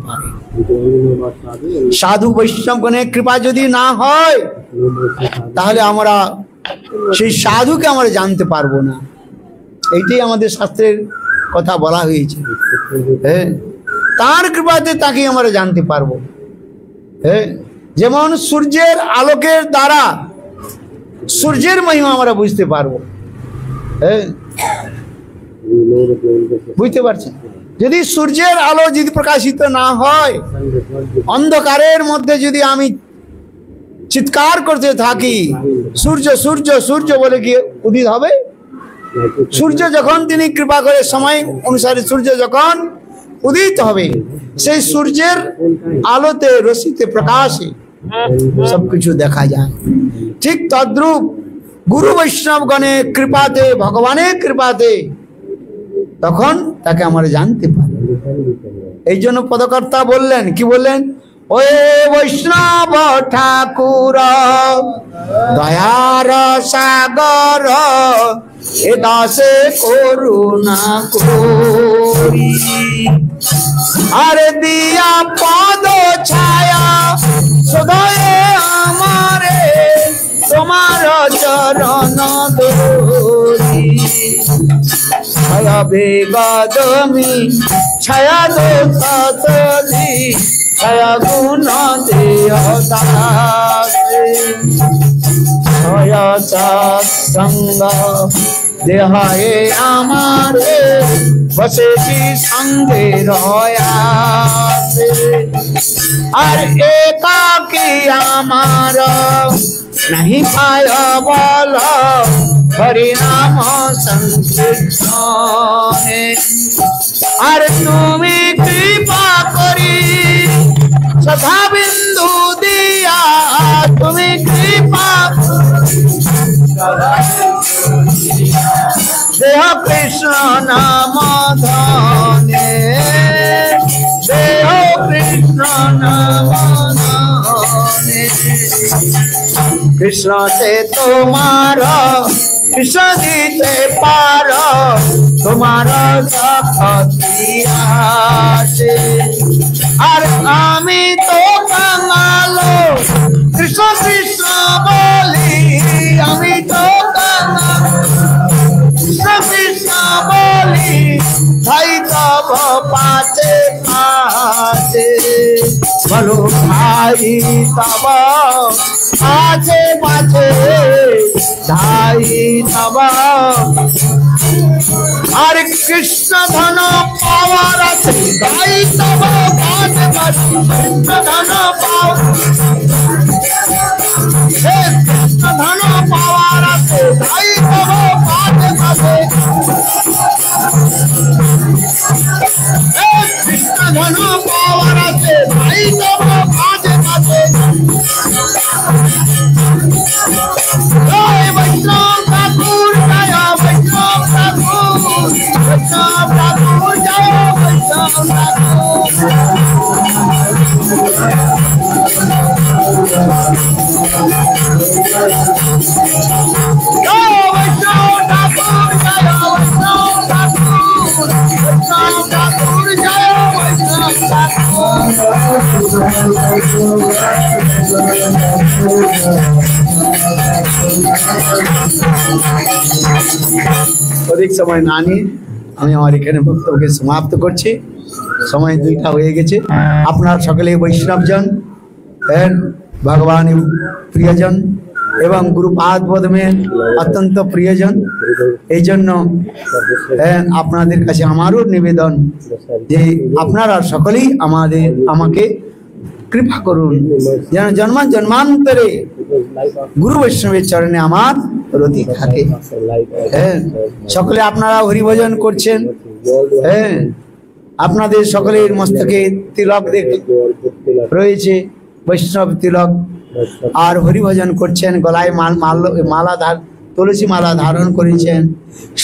সাধু বৈষ্ণবগণের কৃপা যদি না হয় তাহলে আমরা সেই সাধুকে আমরা জানতে পারবো না। এইটাই আমাদের শাস্ত্রের কথা বলা হয়েছে। তার কৃপাতে তাকে আমরা জানতে পারবো। যেমন সূর্যের আলোকের দ্বারা সূর্যের মহিমা আমরা বুঝতে পারবো। বুঝতে পারছেন? যদি সূর্যের আলো যদি প্রকাশিত না হয়, অন্ধকারের মধ্যে যদি আমি চিৎকার করতে থাকি সূর্য সূর্য সূর্য বলে কি উদিত হবে? সূর্য যখন তিনি কৃপা করে সময় অনুসারে সূর্য যখন উদিত হবে, সেই সূর্যের আলোতে রশ্মিতে প্রকাশে সবকিছু দেখা যায়। ঠিক তদ্রূপ গুরু বৈষ্ণবগণের কৃপাতে, ভগবানের কৃপাতে তখন তাকে আমরা জানতে পারি। এই জন্য পদকর্তা বললেন, কি বললেন? ওয়ে বৈষ্ণব ঠাকুর দয়ার সাগর, এ দাসে করুণা করি, আরে দিয়া পদ ছায়া সদয়ে আমারে, তোমার চরণ ধরি। ছায়া বেগদমি ছায়া দোষলি, ছায়া গুণ দেহদাসে, ছায়া সৎসঙ্গ দেহায়ে আমারে, বসেছি সঙ্গে রয়াসে। আর একাকি আমার नहीं पाया बोला हरिनाम संकीर्तने, अरे तुम्हें कृपा करी सदा बिंदु दिया, तुम्हें कृपा देह कृष्ण नाम धने, देह कृष्ण नाम धने। कृष्ण से तुम्हारा कृष्ण जीते पार, तुम्हारा सखतिया से। अरे आमी तो कंगालो कृष्ण कृष्ण बोली, आमी तो कृष्ण कृष्ण बोली, भाई तब पाचे पाचे बोलो भाई तब आचे पाचे धाई तब। अरे कृष्ण धन पावर धाई तब पाचे पाचे, कृष्ण धन पावर, कृष्ण धन पावर धाई तब पाचे पाचे, कृष्ण धन पावर धाई तब पाचे पाचे। जय वैष्णव ठाकुर, जय वैष्णव ठाकुर, वैष्णव ठाकुर, जय वैष्णव ठाकुर। जय वैष्णव ठाकुर, जय वैष्णव ठाकुर, অধিক সময় না নিয়ে আমি আমার এখানে বক্তব্যকে সমাপ্ত করছি। সময় 2টা হয়ে গেছে। আপনার সকলে বৈষ্ণবজন, ভগবান প্রিয়জন এবং গুরুপাদ পদ্মের অত্যন্ত প্রিয়জন। এই জন্য আপনাদের কাছে আমারও নিবেদন যে আপনারা সকলেই আমাকে কৃপা করুন, যেন জন্মান্তরে গুরু বৈষ্ণবের চরণে আমার রতি থাকে। সকলে আপনারা হরিভজন করছেন, আপনাদের সকলের মস্তকে তিলক রয়েছে, বৈষ্ণব তিলক, আর হরিভজন করছেন, গলায় মালা তুলসী মালা ধারণ করেছেন।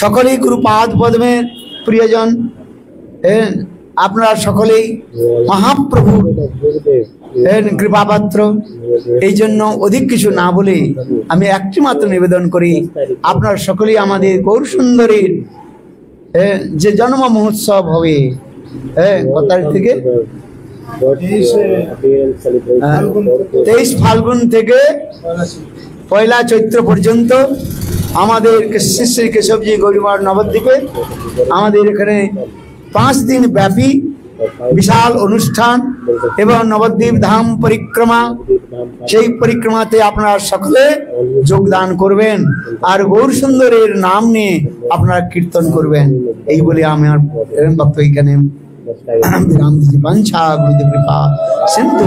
সকলেই গুরুপাদ পদ্মের প্রিয়জন, আপনারা সকলেই মহাপ্রভু কৃপাপাত্র। এই জন্য অধিক কিছু না বলে আমি একটি মাত্র নিবেদন করি, আপনারা সকলেই আমাদের গৌর সুন্দরীর যে জন্ম মহোৎসব হবে কত তারিখ থেকে 23 ফাল্গুন থেকে 1 চৈত্র পর্যন্ত আমাদের শ্রী শ্রী কেশবজি গৌরীমার নবদ্বীপে আমাদের এখানে 5 দিন ব্যাপী বিশাল অনুষ্ঠান এবং নবদ্বীপ ধাম পরিক্রমা। সেই পরিক্রমাতে আপনারা সকলে যোগদান করবেন আর গৌর সুন্দরের নাম নিয়ে আপনারা কীর্তন করবেন। এই বলে আমি আমার বক্তব্য এখানে বিরাম দিচ্ছি। বাঞ্ছা গুরুদেব কৃপা সিন্ধু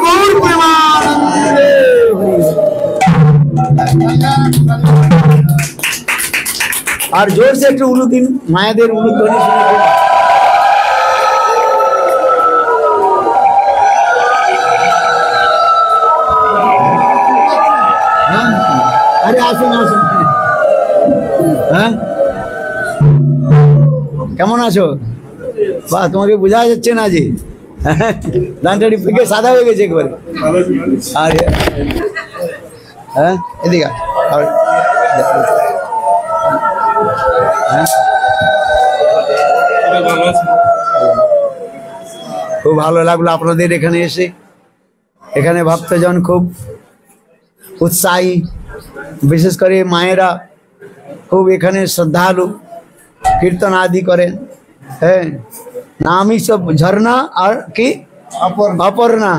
গৌর প্রেমানন্দে। আর জোর से একটু উলু দিন, মায়েদের উলুধ্বনি শুনে। আরে আসুন আসুন। হ্যাঁ, কেমন আছো? বাহ, তোমাকে বোঝা যাচ্ছে না যে দানটারি ফিকে সাদা হয়ে গেছে একবারে। আর হ্যাঁ, এদিকে খুব ভালো লাগলো আপনাদের এখানে এসে। এখানে ভক্তজন খুব উৎসাহী, বিশেষ করে মায়েরা খুব এখানে শ্রদ্ধালু, কীর্তন আদি করেন। হ্যাঁ, নামই সব ঝর্ণা আর কি অপর্ণা।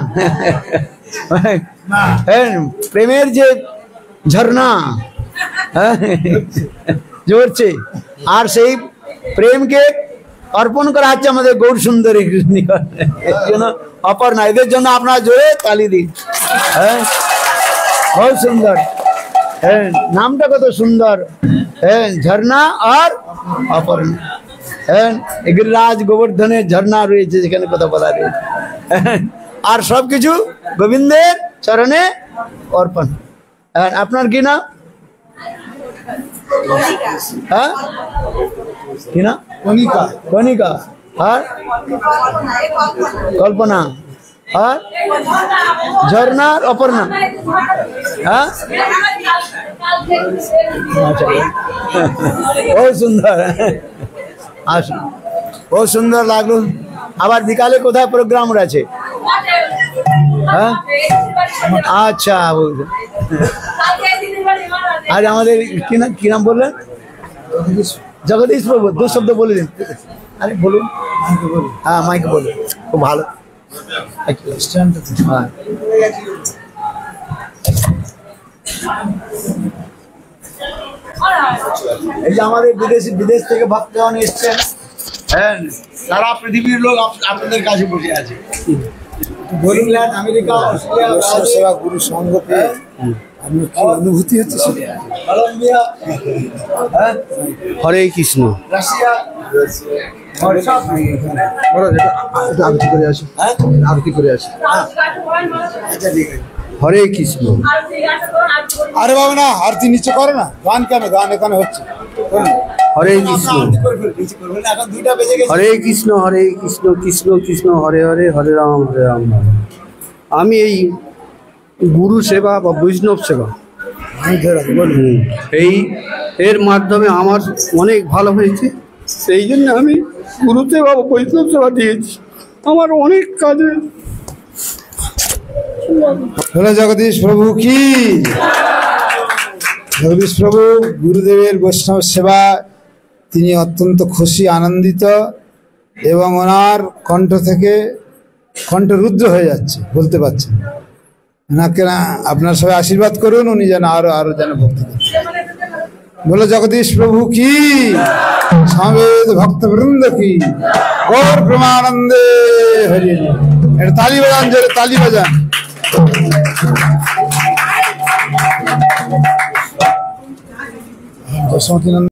প্রেমের যে ঝর্ণা জড়ছে, আর সেই প্রেমকে অর্পণ করা হচ্ছে আমাদের গৌর সুন্দরী জন্য অপর্ণা। এদের জন্য আপনারা জোরে তালি দিন। হ্যাঁ, बहुत সুন্দর। হ্যাঁ, নামটা কত সুন্দর। হ্যাঁ, ঝর্ণা আর অপর্ণা। হ্যাঁ, গিরিরাজ গোবর্ধনের ঝর্ণা রয়েছে যেখানে কথা বলা রয়েছে। আর সবকিছু গোবিন্দের চরণে অর্পণ। আপনার কি নাম? হ্যাঁ, কি না? কণিকা। কণিকা আর কল্পনা আর ঝর্ণার অপর্ণা। হ্যাঁ, बहुत সুন্দর। আসুন, बहुत সুন্দর লাগলো। আবার বিকালে কোথায় প্রোগ্রাম আছে? হ্যাঁ, আচ্ছা, আজ আমাদের কি নাম বললেন? জগদীশ প্রভু। 2 শব্দ বলে দিন। আরে বলুন। হ্যাঁ, মাইকে বলুন। খুব ভালো। এই যে আমাদের বিদেশ থেকে ভক্তগণ এসছেন। হ্যাঁ, সারা পৃথিবীর লোক আপনাদের কাছে বসে আছে। ইংল্যান্ড, আমেরিকা, অস্ট্রেলিয়া, সেবা গুরু সঙ্গ পেয়ে আমি কি অনুভূতি হচ্ছে সেটা। কলম্বিয়া, হরে কৃষ্ণ, রাশিয়া, আরতি করে আসি। আরতি করে আসি। হরে কৃষ্ণ। আরে বাবা না, আরতি নিচে করো না, গান কেন? গান এখানে হচ্ছে। হরে কৃষ্ণ, হরে কৃষ্ণ, হরে কৃষ্ণ, কৃষ্ণ কৃষ্ণ হরে হরে, হরে রাম হরে রাম। আমি এই গুরু সেবা বা বৈষ্ণব সেবা এই এর মাধ্যমে আমার অনেক ভালো হয়েছে। সেই জন্য আমি গুরুদেব বা বৈষ্ণব সেবা দিয়েছি আমার অনেক কাজে। বলো জগদীশ প্রভু কি। জগদীশ প্রভু গুরুদেবের বৈষ্ণব সেবা তিনি অত্যন্ত খুশি, আনন্দিত, এবং ওনার কণ্ঠ থেকে কণ্ঠ রুদ্র হয়ে যাচ্ছে, বলতে পারছেন। ওনাকে না আপনার সবাই আশীর্বাদ করুন, উনি যেন আরো যেন ভক্তি করেন। বলো জগদীশ প্রভু কি, সমবেত ভক্তবৃন্দ কি, গৌর প্রেমানন্দে হরি। এটা তালি বাজান, জোরে তালি বাজান। বসুমতী নন্দন।